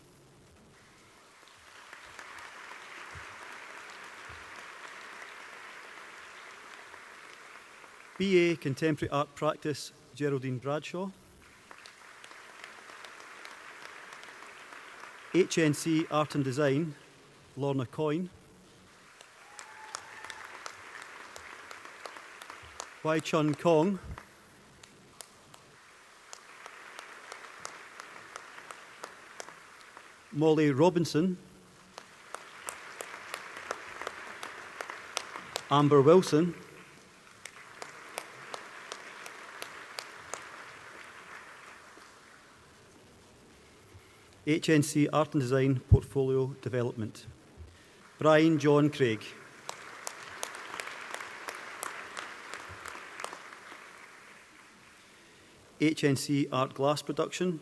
BA Contemporary Art Practice, Geraldine Bradshaw. HNC Art and Design, Lorna Coyne. Wai Chun Kong. Molly Robinson. Amber Wilson. HNC Art and Design Portfolio Development, Brian John Craig. HNC Art Glass Production,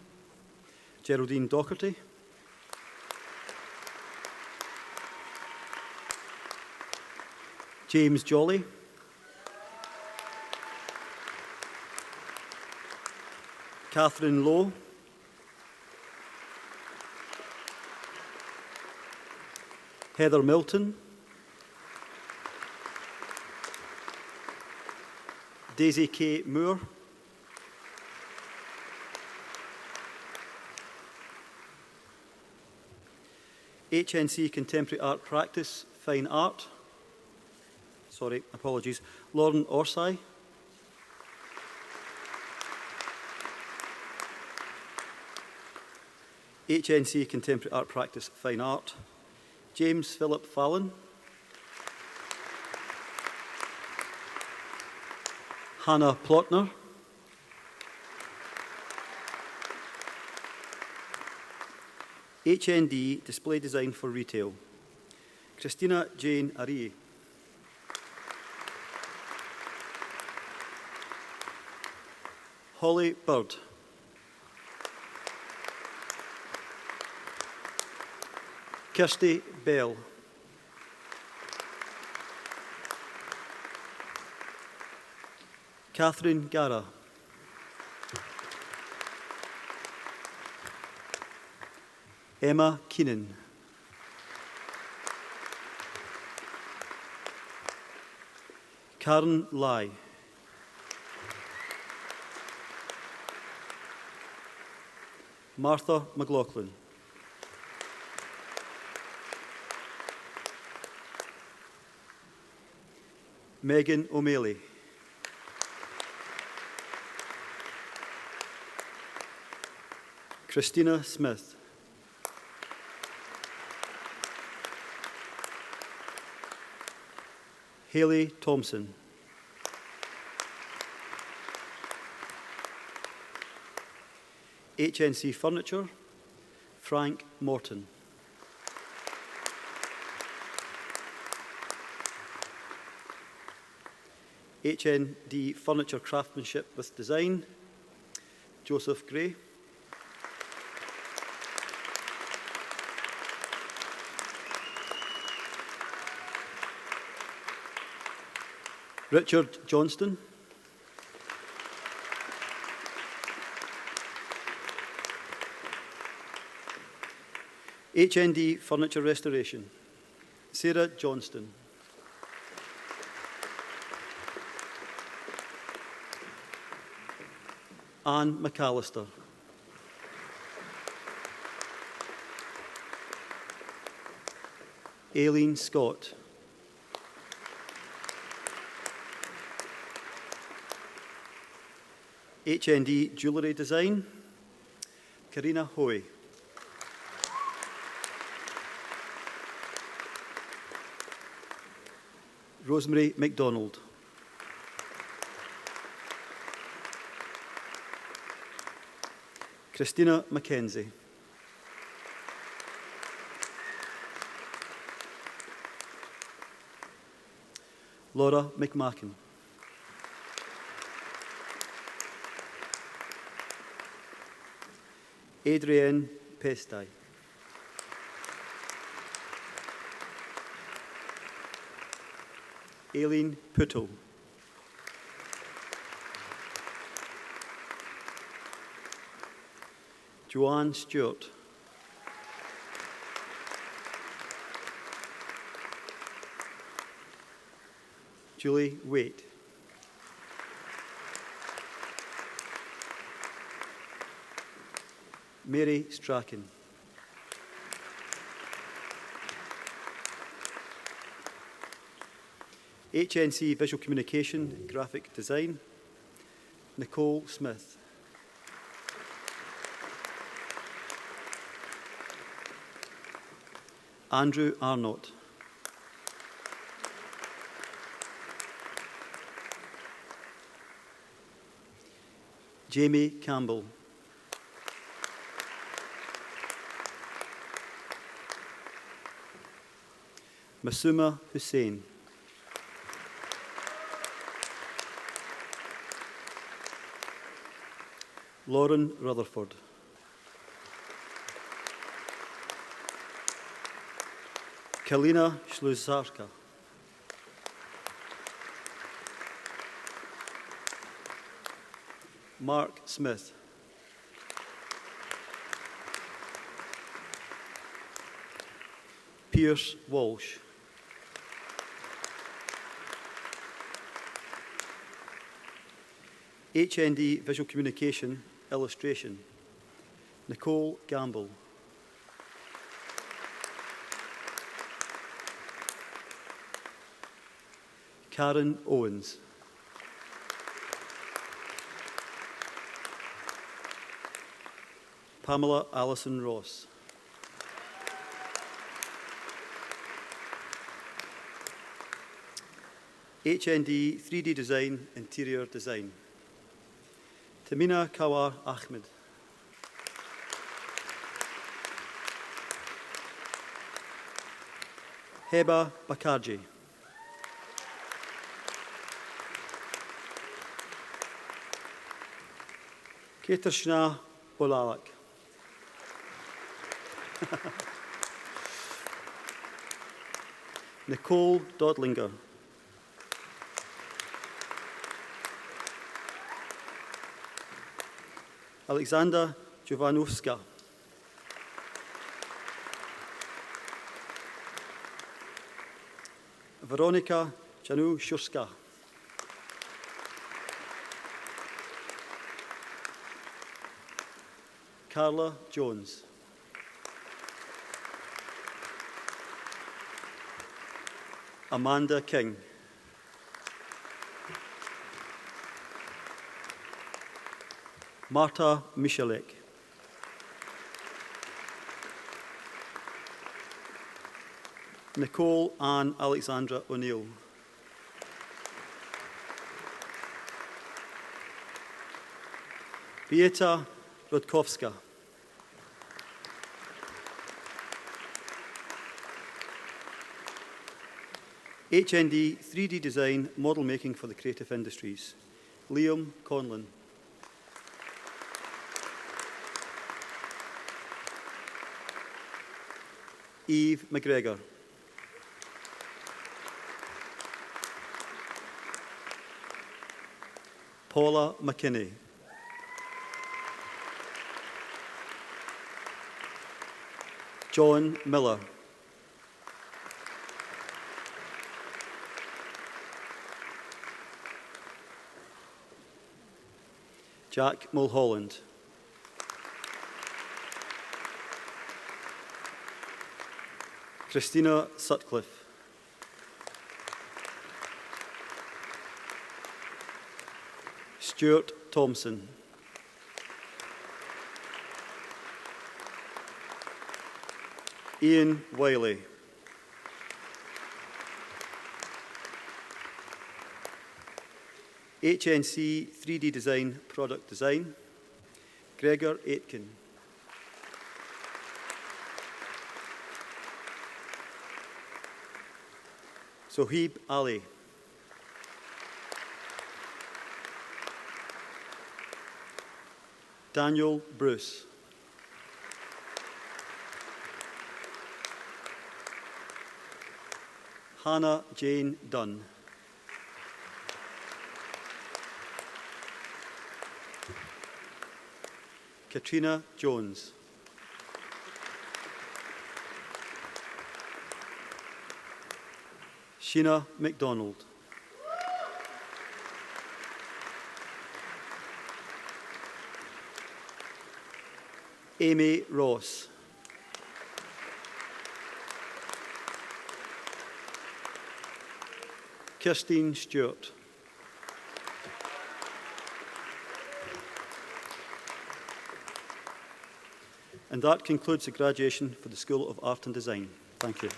Geraldine Docherty. James Jolly. Catherine Lowe. Heather Milton. Daisy K. Moore. HNC Contemporary Art Practice, Fine Art. Sorry, apologies. Lauren Orsai. HNC Contemporary Art Practice, Fine Art. James Philip Fallon. Hannah Plotner. HND Display Design for Retail, Christina Jane Arie. Holly Bird. Kirsty Bell. Catherine Gara. Emma Keenan. Karen Lai. Martha McLaughlin. Megan O'Malley. Christina Smith. Hayley Thompson. HNC Furniture, Frank Morton. HND Furniture Craftsmanship with Design, Joseph Gray. Richard Johnston. HND Furniture Restoration, Sarah Johnston. Anne McAllister. Aileen Scott. HND Jewellery Design, Karina Hoy. Rosemary MacDonald. Christina Mackenzie. Laura McMacken. Adrienne Pestai. Aileen Puttle. Joanne Stewart. Julie Waite. Mary Strachan. HNC Visual Communication, Graphic Design, Nicole Smith. Andrew Arnott. Jamie Campbell. Masuma Hussain. Lauren Rutherford. Kalina Ślusarka. Mark Smith. Pierce Walsh. HND Visual Communication, Illustration, Nicole Gamble. Karen Owens. Pamela Allison Ross. HND 3D Design, Interior Design, Tamina Kawar Ahmed. Heba Bakarji. Katarzyna Bolalak. Nicole Dodlinger. Alexander Jovanovska. Veronika Januszewska. Carla Jones. Amanda King. Marta Michalek. Nicole Ann Alexandra O'Neill. Beata Rudkowska. HND 3D Design Model Making for the Creative Industries, Liam Conlon. Eve McGregor. Paula McKinney. John Miller. Jack Mulholland. Christina Sutcliffe. Stuart Thompson. Ian Wiley. HNC 3D Design Product Design, Gregor Aitken. Sohib Ali. Daniel Bruce. Hannah Jane Dunn. Katrina Jones. Sheena MacDonald. Amy Ross. Kirstine Stewart. And that concludes the graduation for the School of Art and Design. Thank you.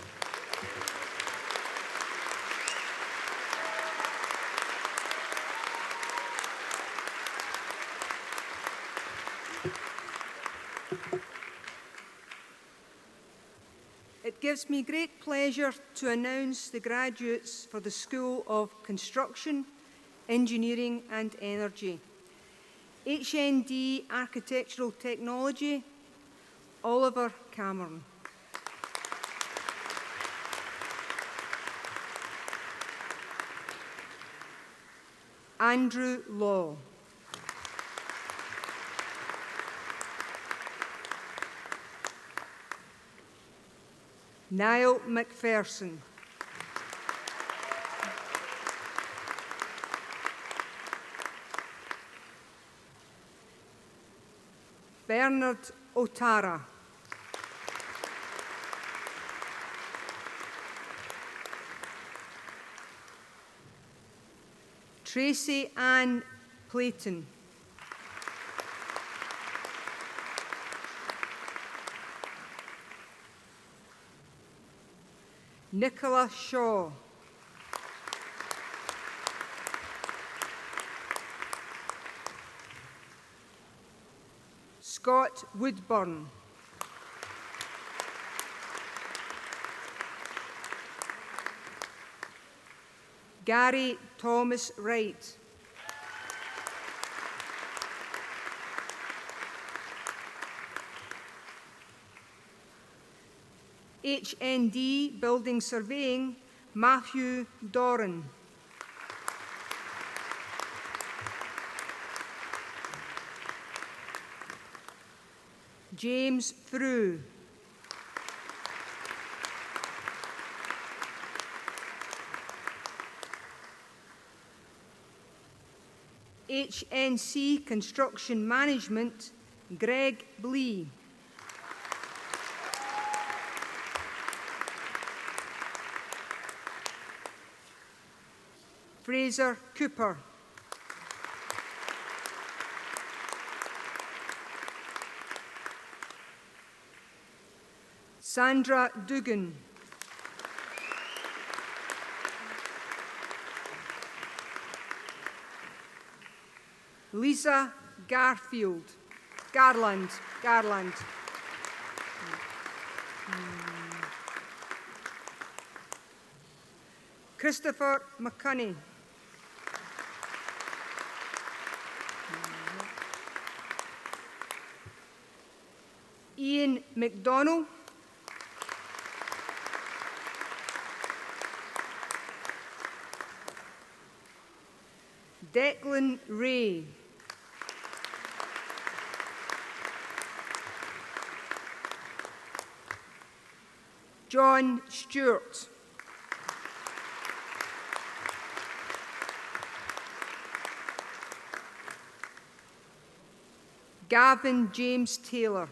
It gives me great pleasure to announce the graduates for the School of Construction, Engineering and Energy. HND Architectural Technology, Oliver Cameron. Andrew Law. Niall McPherson. Bernard Otara. Tracy Ann Clayton. Nicola Shaw. Scott Woodburn. Gary Thomas Wright. HND Building Surveying, Matthew Doran. James Frew. HNC Construction Management, Greg Blee. Fraser Cooper. Sandra Dugan. Lisa Garland. Christopher McCunney. Ian McDonnell. Declan Ray. John Stewart. Gavin James Taylor.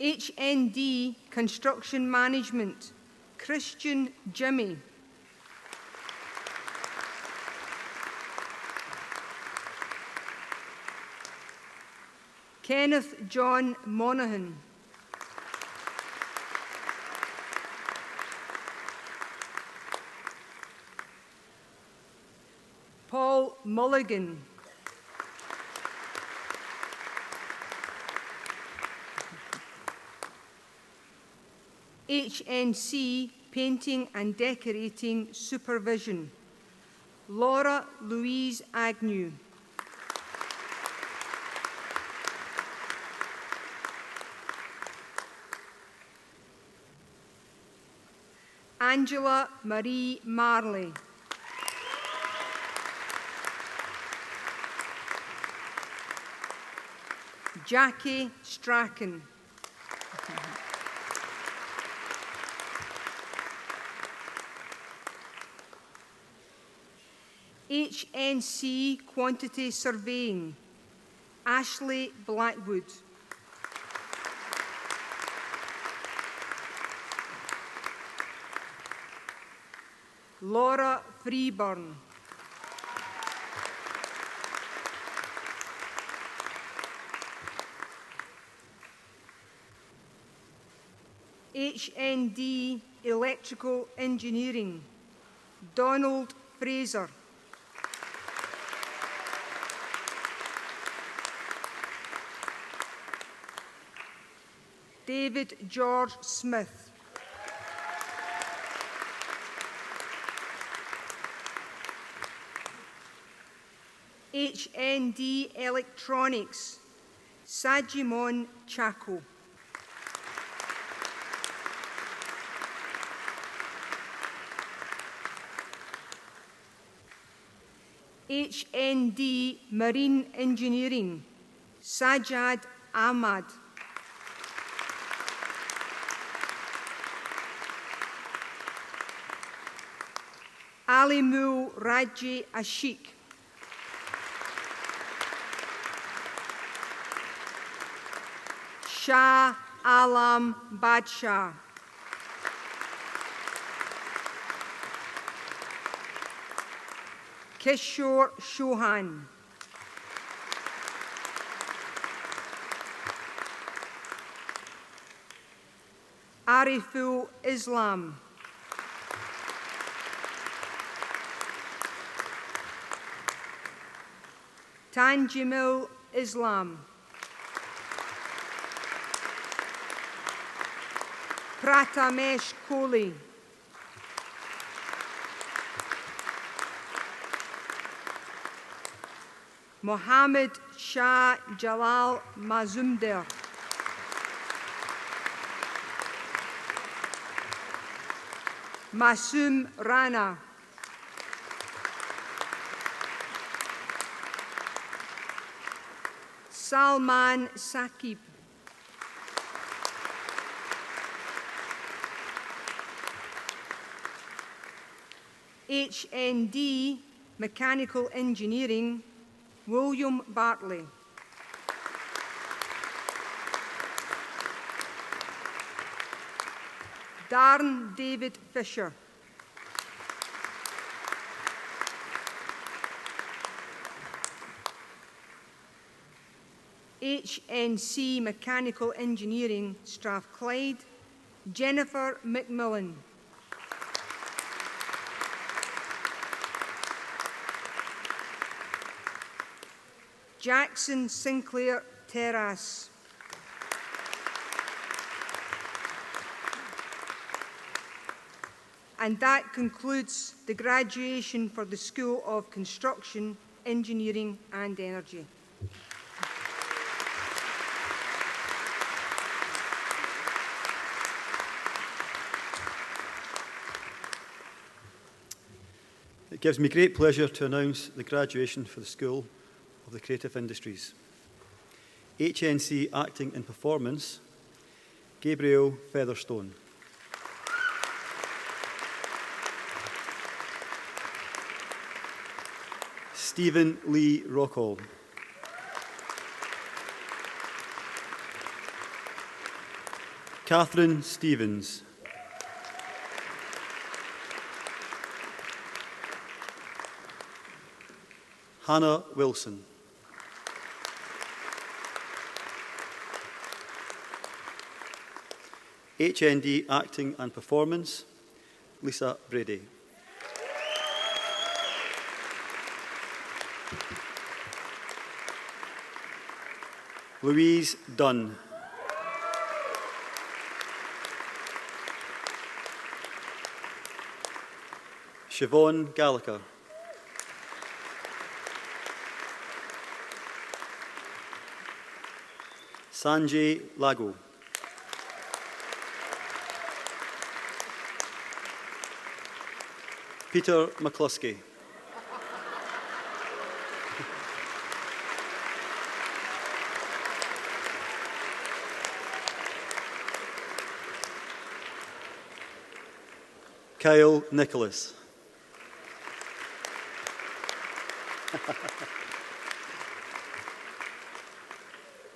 HND Construction Management, Christian Jimmy. Kenneth John Monaghan. Paul Mulligan. HNC Painting and Decorating Supervision, Laura Louise Agnew. Angela Marie Marley. Jackie Strachan. HNC Quantity Surveying, Ashley Blackwood. Laura Freeburn. HND Electrical Engineering, Donald Fraser. David George Smith. HND Electronics, Sajimon Chako. HND Marine Engineering, Sajad Ahmad. Alimul Raji Ashik. Shah Alam Badshah. Kishore Chauhan. Ariful Islam. Tanjimil Islam. Pratamesh Kohli. Mohammed Shah Jalal Mazumder. Masoom Rana. Salman Saqib. HND Mechanical Engineering, William Bartley. Darren David Fisher. HNC Mechanical Engineering, Strathclyde, Jennifer McMillan. Jackson Sinclair Terrace. And that concludes the graduation for the School of Construction, Engineering and Energy. It gives me great pleasure to announce the graduation for the School of the Creative Industries. HNC Acting and Performance, Gabriel Featherstone. Stephen Lee Rockall. Catherine Stevens. Hannah Wilson. HND Acting and Performance, Lisa Brady. Louise Dunn. Siobhan Gallagher. Sanjay Lago. Peter McCluskey. Kyle Nicholas.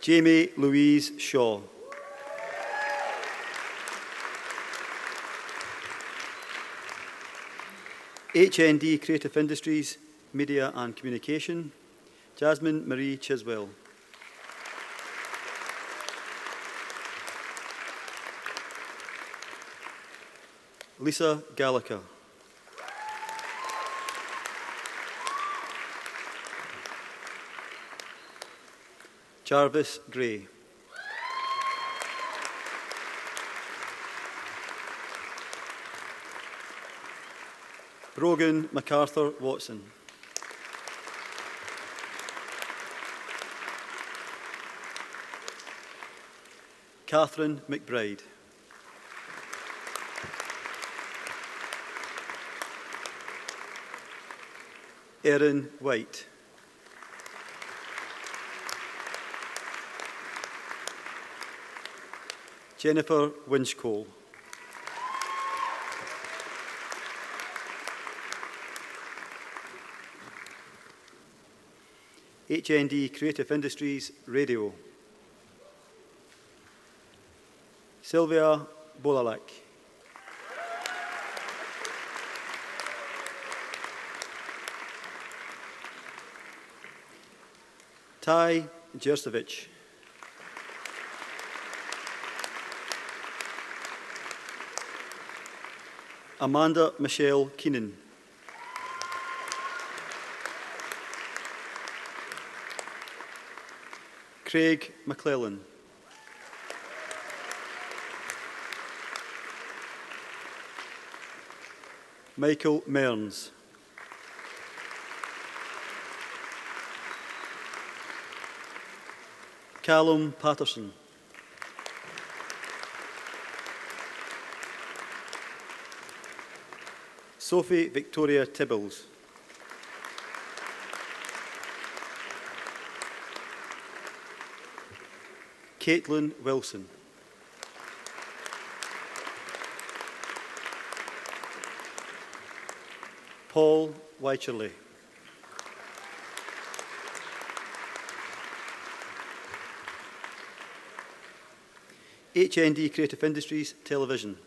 Jamie Louise Shaw. HND Creative Industries, Media and Communication, Jasmine Marie Chiswell. Lisa Gallagher. Jarvis Gray. Brogan MacArthur Watson. Catherine McBride. Erin White. Jennifer Winchcole. HND Creative Industries Radio. Sylvia Bolalak. Ty Jersevic. Amanda Michelle Keenan. Craig McClellan. Michael Mearns. Callum Patterson. Sophie Victoria Tibbles. Caitlin Wilson. Paul Wycherley. HND Creative Industries Television.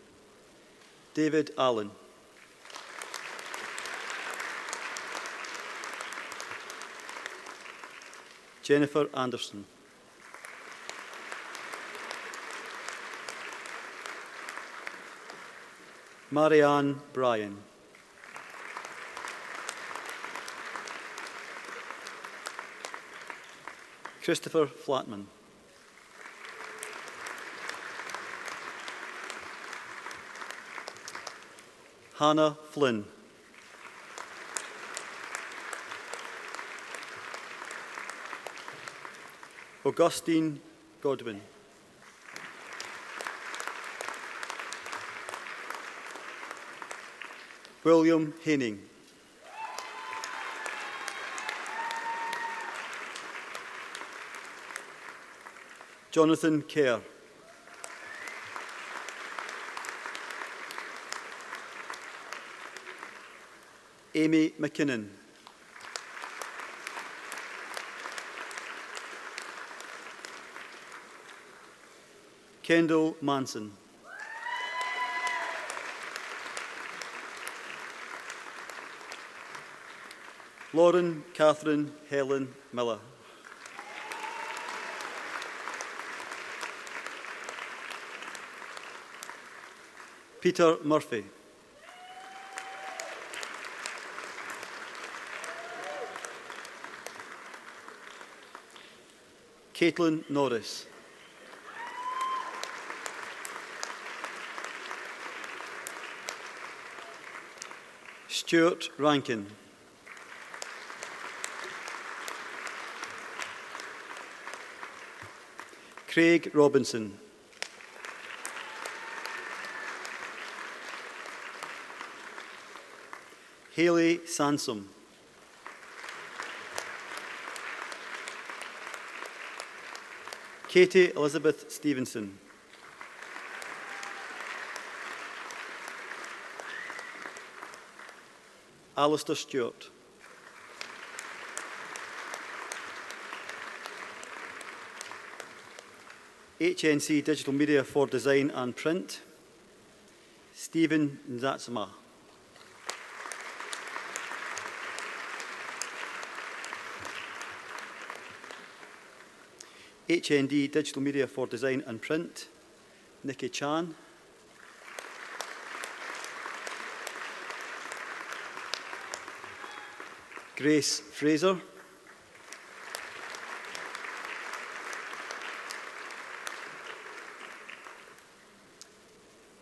David Allen. Jennifer Anderson. Marianne Bryan. Christopher Flatman. Hannah Flynn. Augustine Godwin. William Haining. Jonathan Kerr. Amy McKinnon. Kendall Manson. Lauren Catherine Helen Miller. Peter Murphy. Caitlin Norris. Stuart Rankin. Craig Robinson. Hayley Sansom. Katie Elizabeth Stevenson. Alistair Stewart. HNC Digital Media for Design and Print, Stephen Nzatsama. HND Digital Media for Design and Print, Nikki Chan. Grace Fraser.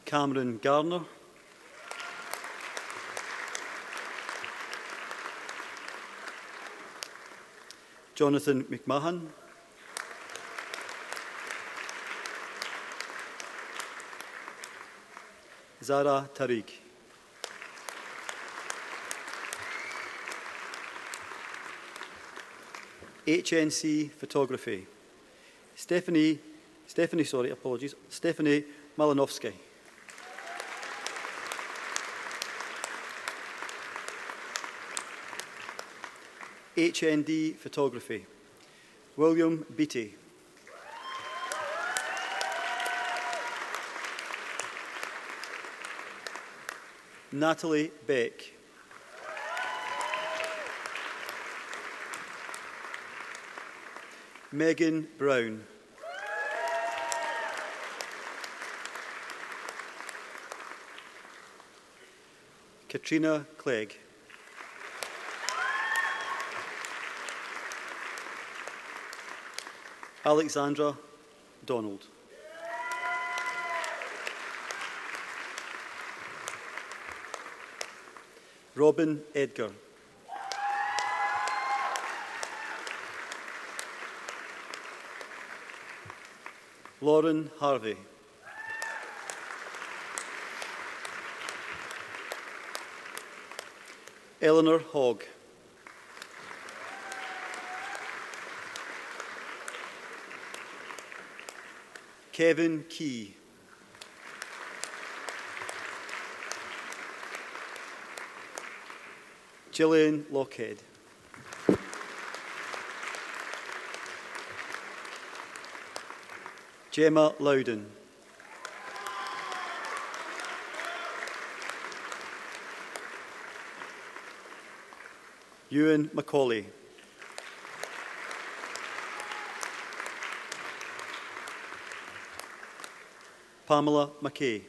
Cameron Garner. Jonathan McMahon. Zara Tariq. HNC Photography. Stephanie Malinovsky. HND Photography. William Beattie. Natalie Beck. Megan Brown. Katrina Clegg. Alexandra Donald. Robin Edgar. Lauren Harvey. Eleanor Hogg. Kevin Key. Gillian Lockhead. Gemma Loudon. Ewan Macaulay. Pamela McKay.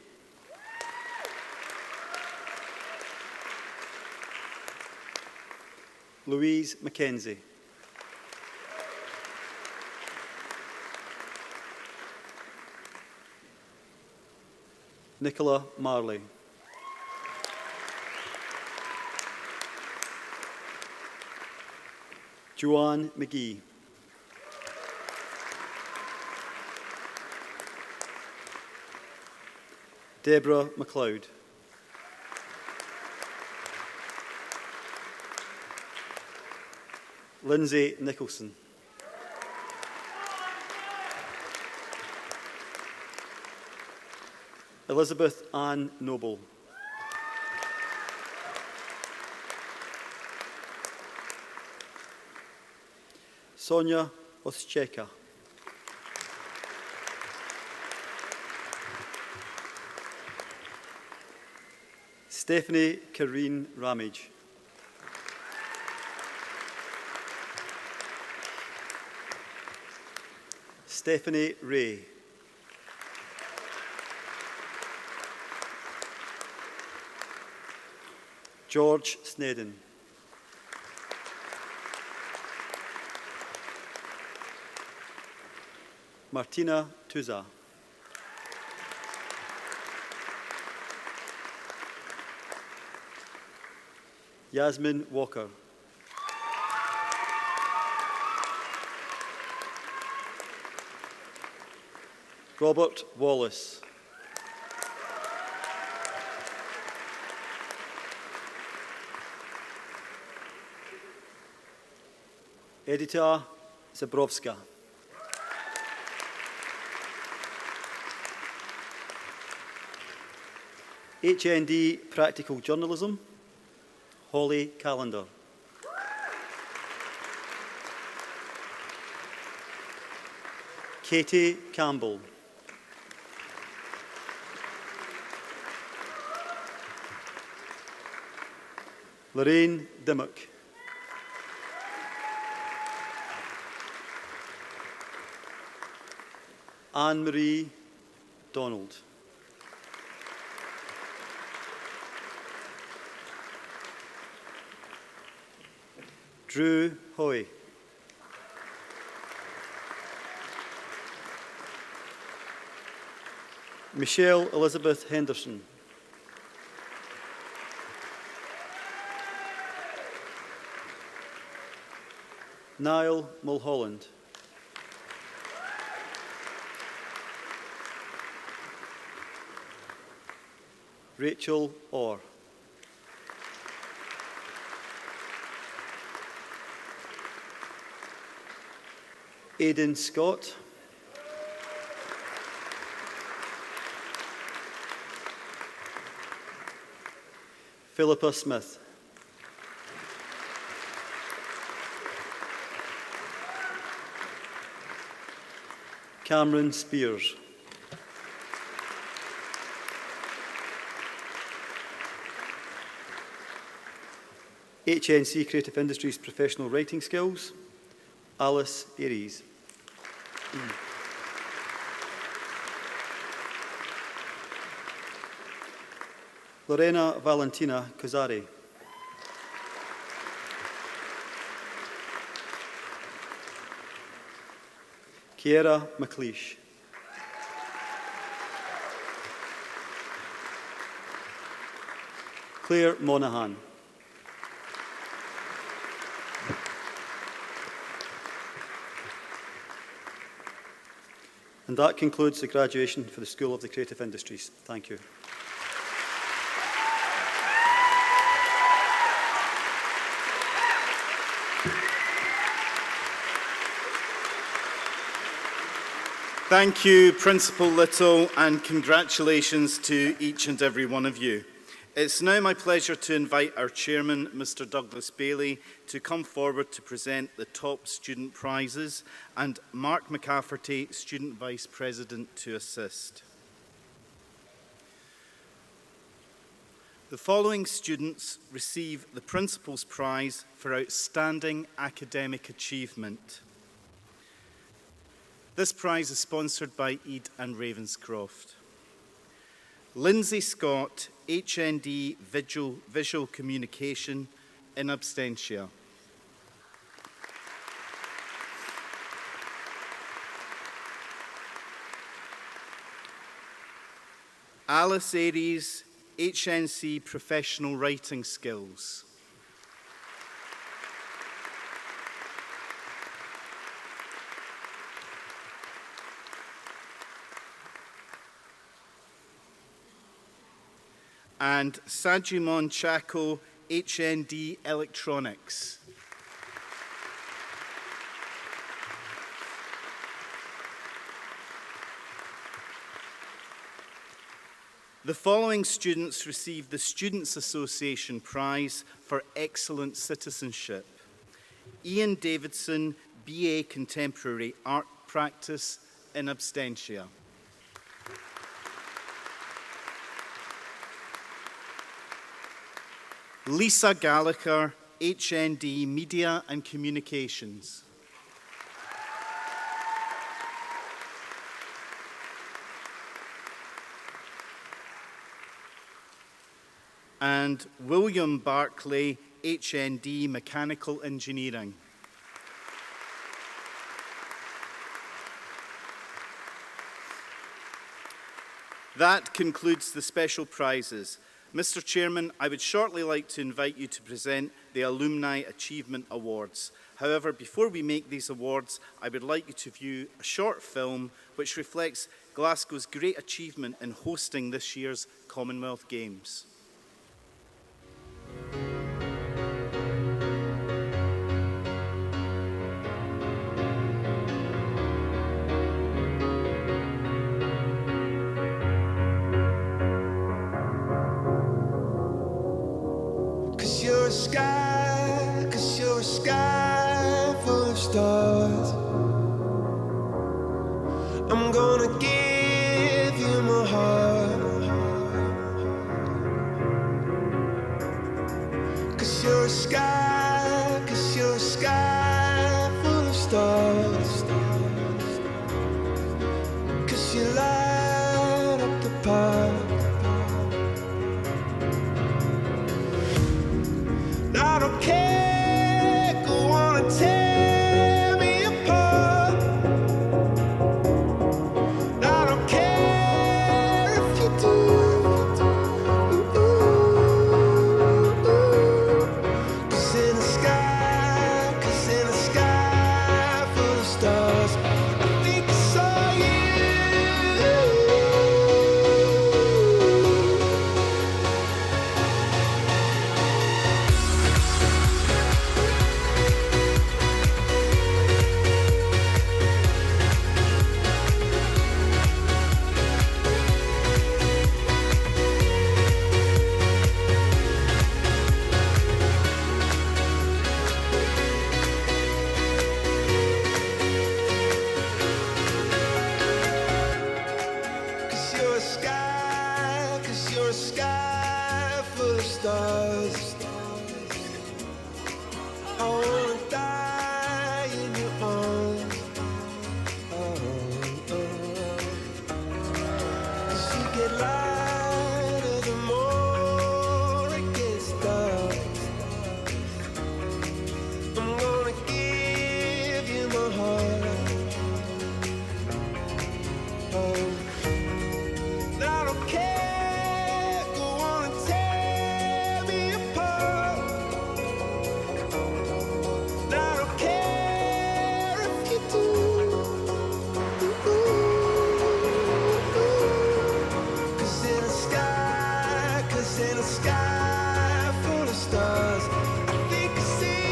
Louise Mackenzie. Nicola Marley. Joanne McGee. Deborah MacLeod. Lindsay Nicholson. Elizabeth Ann Noble. Sonia Oscheka. Stephanie Kareen Ramage. Stephanie Ray. George Snedden. Martina Tuza. Yasmin Walker. Robert Wallace. Edita Zabrowska. HND Practical Journalism, Holly Callender. Katie Campbell. Lorraine Dimmock. Anne-Marie Donald. Drew Hoy. Michelle Elizabeth Henderson. Niall Mulholland. Rachel Orr. Aidan Scott. Philippa Smith. Cameron Spears. HNC Creative Industries Professional Writing Skills, Alice Aries. Lorena Valentina Kozari. Kiera McLeish. Claire Monaghan. And that concludes the graduation for the School of the Creative Industries. Thank you. Thank you, Principal Little, and congratulations to each and every one of you. It's now my pleasure to invite our chairman, Mr. Douglas Bailey, to come forward to present the top student prizes, and Mark McCafferty, Student Vice President, to assist. The following students receive the Principal's Prize for Outstanding Academic Achievement. This prize is sponsored by Ede and Ravenscroft. Lindsay Scott, HND Visual Communication, in absentia. Alice Aries, HNC Professional Writing Skills. And Sajimon Chako, HND Electronics. The following students received the Students' Association Prize for Excellent Citizenship. Ian Davidson, BA Contemporary Art Practice, in absentia. Lisa Gallagher, HND Media and Communications. And William Barclay, HND Mechanical Engineering. That concludes the special prizes. Mr. Chairman, I would shortly like to invite you to present the Alumni Achievement Awards. However, before we make these awards, I would like you to view a short film which reflects Glasgow's great achievement in hosting this year's Commonwealth Games. Cause you're a sky full of stars. sky, 'cause you're a sky full of stars. 'Cause you light up the park. I don't care, go on and tear me apart. I don't care if you do. Cause in the sky full of stars, I think I saw you. Cause you're a sky full of stars. I wanna die in your arms. Cause you get lighter the more it gets dark. I'm gonna give you my heart. I don't care, go on and tear me apart. I don't care if you do. Cause in the sky full of stars, I think I see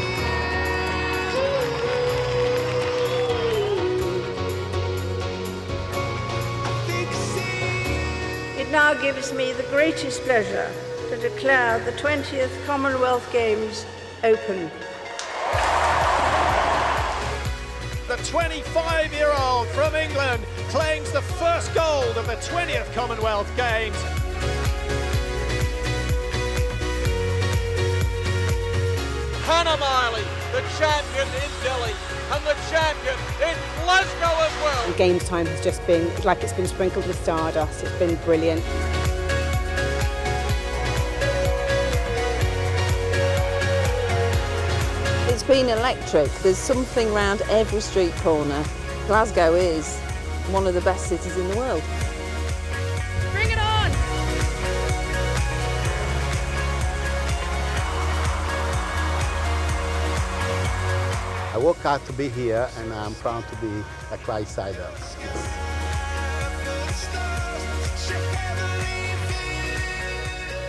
It now gives me the greatest pleasure to declare the 20th Commonwealth Games open. The 25-year-old from England claims the first gold of the 20th Commonwealth Games. Hannah Miley, the champion in Delhi and the champion in Glasgow as well. The games time has just been like it's been sprinkled with stardust. It's been brilliant. It's been electric. There's something around every street corner. Glasgow is one of the best cities in the world. Bring it on! I work hard to be here and I'm proud to be a Clydesider.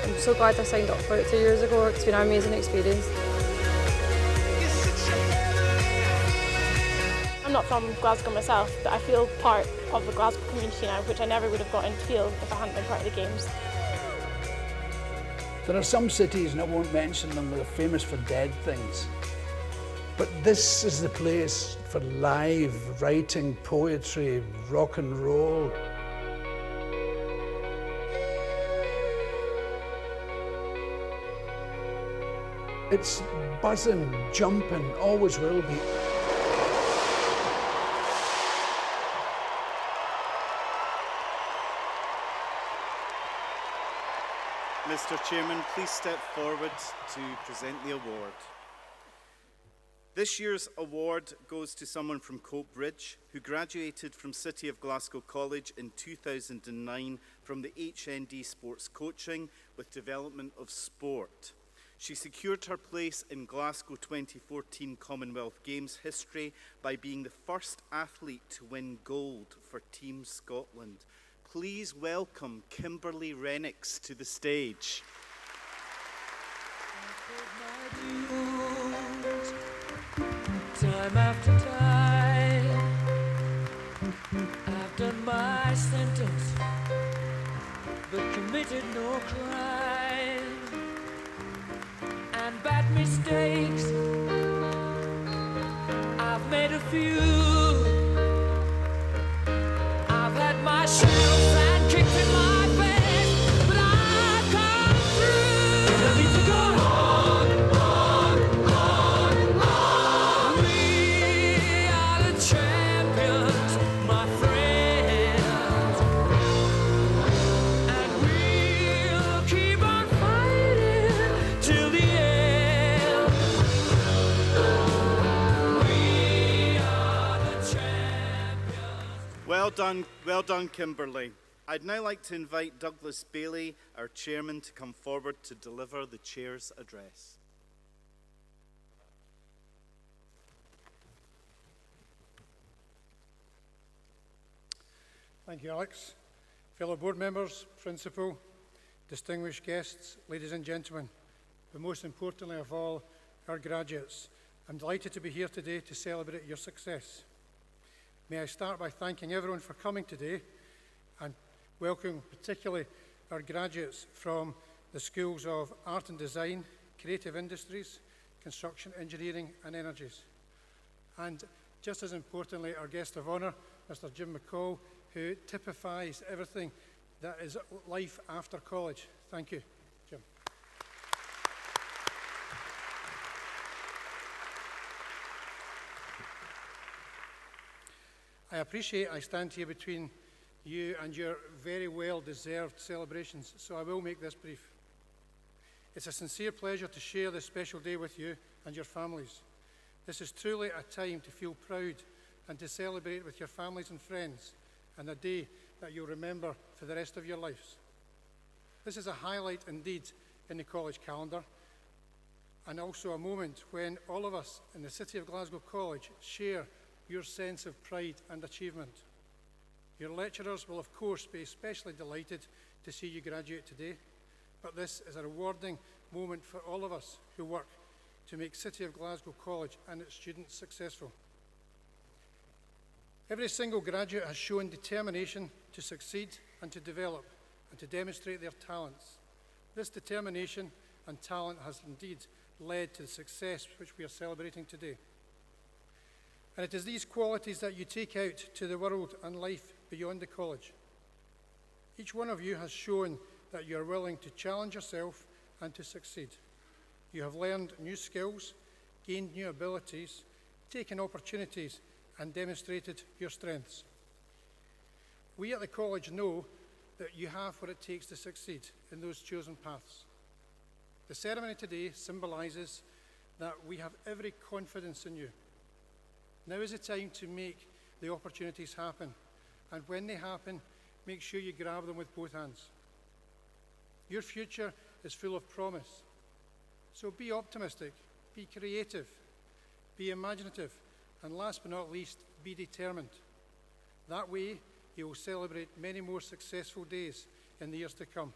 I'm so glad I signed up for it 2 years ago. It's been an amazing experience. I'm not from Glasgow myself, but I feel part of the Glasgow community now, which I never would have gotten to feel if I hadn't been part of the Games. There are some cities, and I won't mention them, that are famous for dead things. But this is the place for live writing, poetry, rock and roll. It's buzzing, jumping, always will be. Mr. Chairman, please step forward to present the award. This year's award goes to someone from Coatbridge who graduated from City of Glasgow College in 2009 from the HND Sports Coaching with Development of Sport. She secured her place in Glasgow 2014 Commonwealth Games history by being the first athlete to win gold for Team Scotland. Please welcome Kimberly Rennicks to the stage. Time after time, I've done my sentence, but committed no crime. And bad mistakes, I've made a few. I've had my shadows and kicked in my face, but I've come through. I need to go on, well done, Kimberly. I'd now like to invite Douglas Bailey, our chairman, to come forward to deliver the chair's address. Thank you, Alex. Fellow board members, principal, distinguished guests, ladies and gentlemen, but most importantly of all, our graduates, I'm delighted to be here today to celebrate your success. May I start by thanking everyone for coming today and welcome particularly our graduates from the schools of Art and Design, Creative Industries, Construction, Engineering and Energies. And just as importantly, our guest of honour, Mr. Jim McCall, who typifies everything that is life after college. Thank you, Jim. I appreciate I stand here between you and your very well-deserved celebrations, so I will make this brief. It's a sincere pleasure to share this special day with you and your families. This is truly a time to feel proud and to celebrate with your families and friends, and a day that you'll remember for the rest of your lives. This is a highlight indeed in the college calendar, and also a moment when all of us in the City of Glasgow College share your sense of pride and achievement. Your lecturers will of course be especially delighted to see you graduate today, but this is a rewarding moment for all of us who work to make City of Glasgow College and its students successful. Every single graduate has shown determination to succeed and to develop and to demonstrate their talents. This determination and talent has indeed led to the success which we are celebrating today. And it is these qualities that you take out to the world and life beyond the college. Each one of you has shown that you are willing to challenge yourself and to succeed. You have learned new skills, gained new abilities, taken opportunities, and demonstrated your strengths. We at the college know that you have what it takes to succeed in those chosen paths. The ceremony today symbolises that we have every confidence in you. Now is the time to make the opportunities happen, and when they happen, make sure you grab them with both hands. Your future is full of promise, so be optimistic, be creative, be imaginative, and last but not least, be determined. That way, you will celebrate many more successful days in the years to come.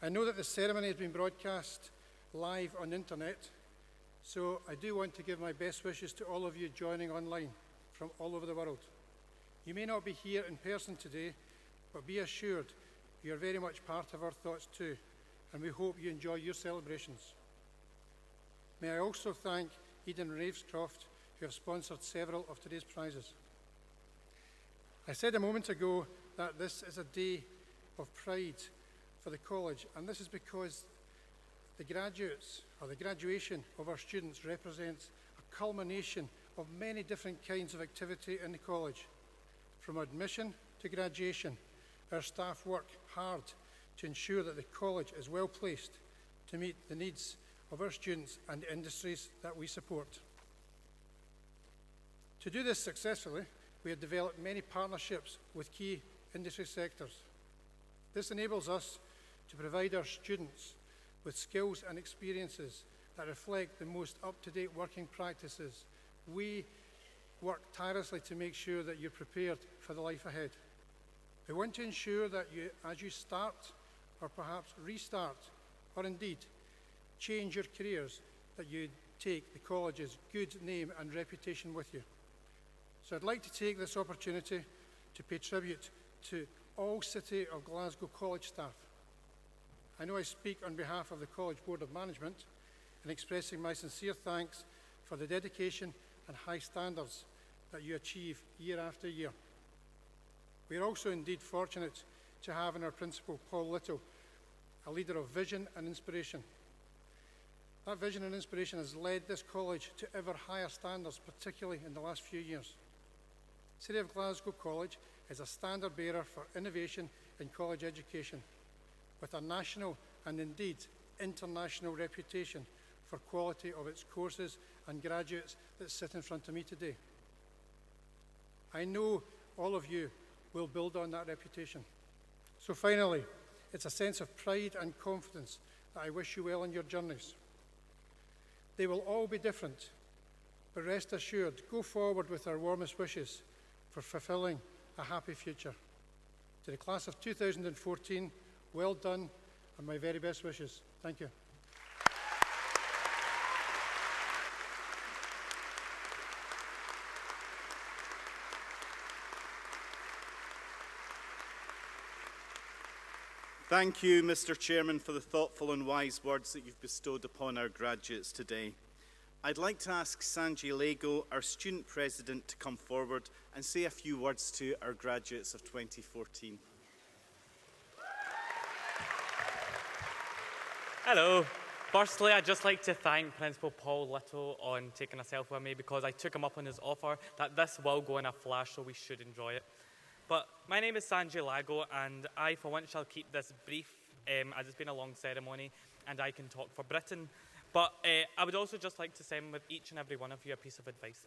I know that the ceremony has been broadcast live on the internet, so I do want to give my best wishes to all of you joining online from all over the world. You may not be here in person today, but be assured you are very much part of our thoughts too, and we hope you enjoy your celebrations. May I also thank Eden Ravescroft, who have sponsored several of today's prizes. I said a moment ago that this is a day of pride for the college, and this is because the graduates, or the graduation of our students, represents a culmination of many different kinds of activity in the college. From admission to graduation, our staff work hard to ensure that the college is well placed to meet the needs of our students and the industries that we support. To do this successfully, we have developed many partnerships with key industry sectors. This enables us to provide our students with skills and experiences that reflect the most up-to-date working practices. We work tirelessly to make sure that you're prepared for the life ahead. We want to ensure that you, as you start, or perhaps restart, or indeed change your careers, that you take the college's good name and reputation with you. So I'd like to take this opportunity to pay tribute to all City of Glasgow College staff. I know I speak on behalf of the College Board of Management in expressing my sincere thanks for the dedication and high standards that you achieve year after year. We are also indeed fortunate to have in our principal, Paul Little, a leader of vision and inspiration. That vision and inspiration has led this college to ever higher standards, particularly in the last few years. City of Glasgow College is a standard bearer for innovation in college education, with a national and indeed international reputation for quality of its courses and graduates that sit in front of me today. I know all of you will build on that reputation. So finally, it's a sense of pride and confidence that I wish you well on your journeys. They will all be different, but rest assured, go forward with our warmest wishes for fulfilling a happy future. To the class of 2014, well done, and my very best wishes. Thank you. Thank you, Mr. Chairman, for the thoughtful and wise words that you've bestowed upon our graduates today. I'd like to ask Sanjay Lego, our student president, to come forward and say a few words to our graduates of 2014. Hello. Firstly, I'd just like to thank Principal Paul Little on taking a selfie with me, because I took him up on his offer that this will go in a flash, so we should enjoy it. But my name is Sanjay Lago, and I for once shall keep this brief, as it's been a long ceremony and I can talk for Britain. But I would also just like to send with each and every one of you a piece of advice.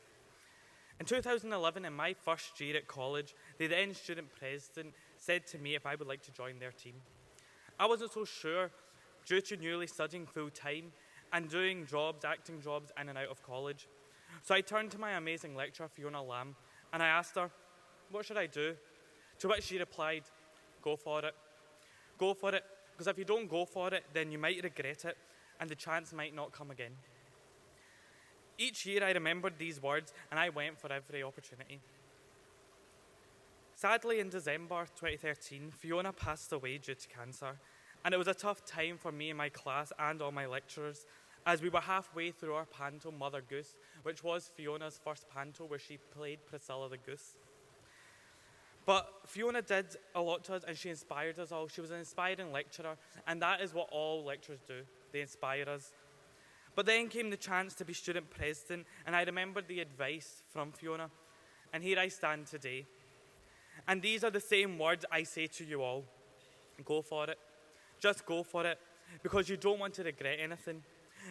In 2011, in my first year at college, the then student president said to me if I would like to join their team. I wasn't so sure, due to newly studying full-time and doing jobs, acting jobs in and out of college. So I turned to my amazing lecturer, Fiona Lamb, and I asked her, what should I do? To which she replied, go for it. Go for it, because if you don't go for it, then you might regret it, and the chance might not come again. Each year I remembered these words, and I went for every opportunity. Sadly, in December 2013, Fiona passed away due to cancer, and it was a tough time for me and my class and all my lecturers, as we were halfway through our panto Mother Goose, which was Fiona's first panto where she played Priscilla the Goose. But Fiona did a lot to us, and she inspired us all. She was an inspiring lecturer, and that is what all lecturers do. They inspire us. But then came the chance to be student president, and I remembered the advice from Fiona, and here I stand today. And these are the same words I say to you all. Go for it. Just go for it, because you don't want to regret anything.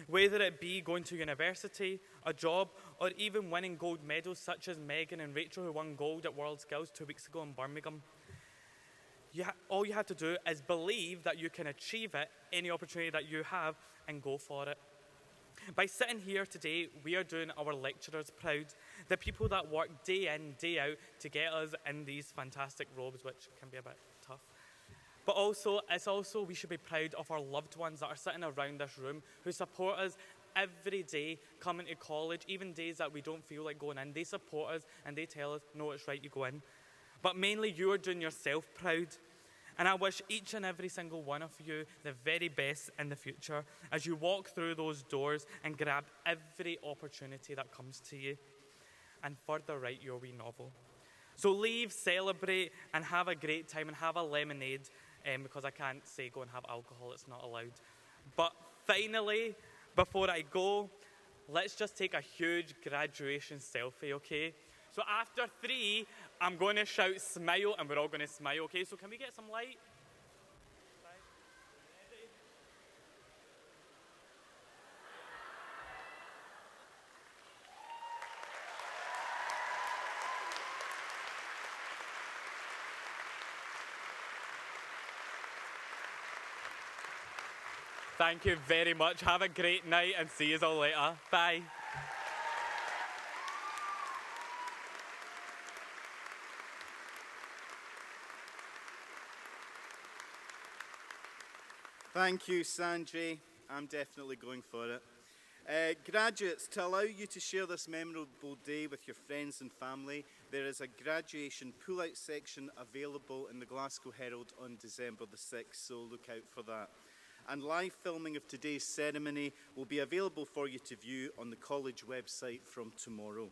Whether it be going to university, a job, or even winning gold medals such as Megan and Rachel, who won gold at World Skills 2 weeks ago in Birmingham. All you have to do is believe that you can achieve it, any opportunity that you have, and go for it. By sitting here today, we are doing our lecturers proud, the people that work day in, day out to get us in these fantastic robes, which can be a bit tough. But also, we should be proud of our loved ones that are sitting around this room who support us every day coming to college, even days that we don't feel like going in. They support us and they tell us, no, it's right, you go in. But mainly, you are doing yourself proud. And I wish each and every single one of you the very best in the future as you walk through those doors and grab every opportunity that comes to you and further write your wee novel. So leave, celebrate, and have a great time, and have a lemonade, because I can't say go and have alcohol, it's not allowed. But finally, before I go, let's just take a huge graduation selfie, okay? So after 3, I'm going to shout smile, and we're all going to smile, okay? So can we get some light? Thank you very much. Have a great night and see you all later. Bye. Thank you, Sanjay. I'm definitely going for it. Graduates, to allow you to share this memorable day with your friends and family, there is a graduation pull-out section available in the Glasgow Herald on December the 6th, so look out for that. And live filming of today's ceremony will be available for you to view on the college website from tomorrow.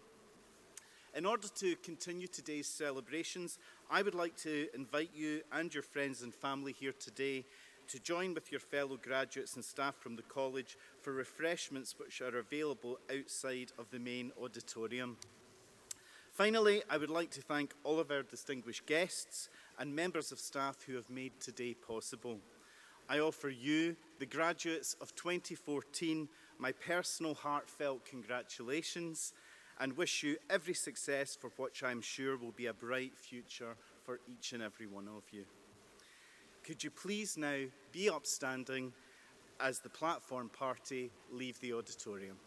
In order to continue today's celebrations, I would like to invite you and your friends and family here today to join with your fellow graduates and staff from the college for refreshments which are available outside of the main auditorium. Finally, I would like to thank all of our distinguished guests and members of staff who have made today possible. I offer you, the graduates of 2014, my personal heartfelt congratulations, and wish you every success for what I'm sure will be a bright future for each and every one of you. Could you please now be upstanding as the platform party leave the auditorium?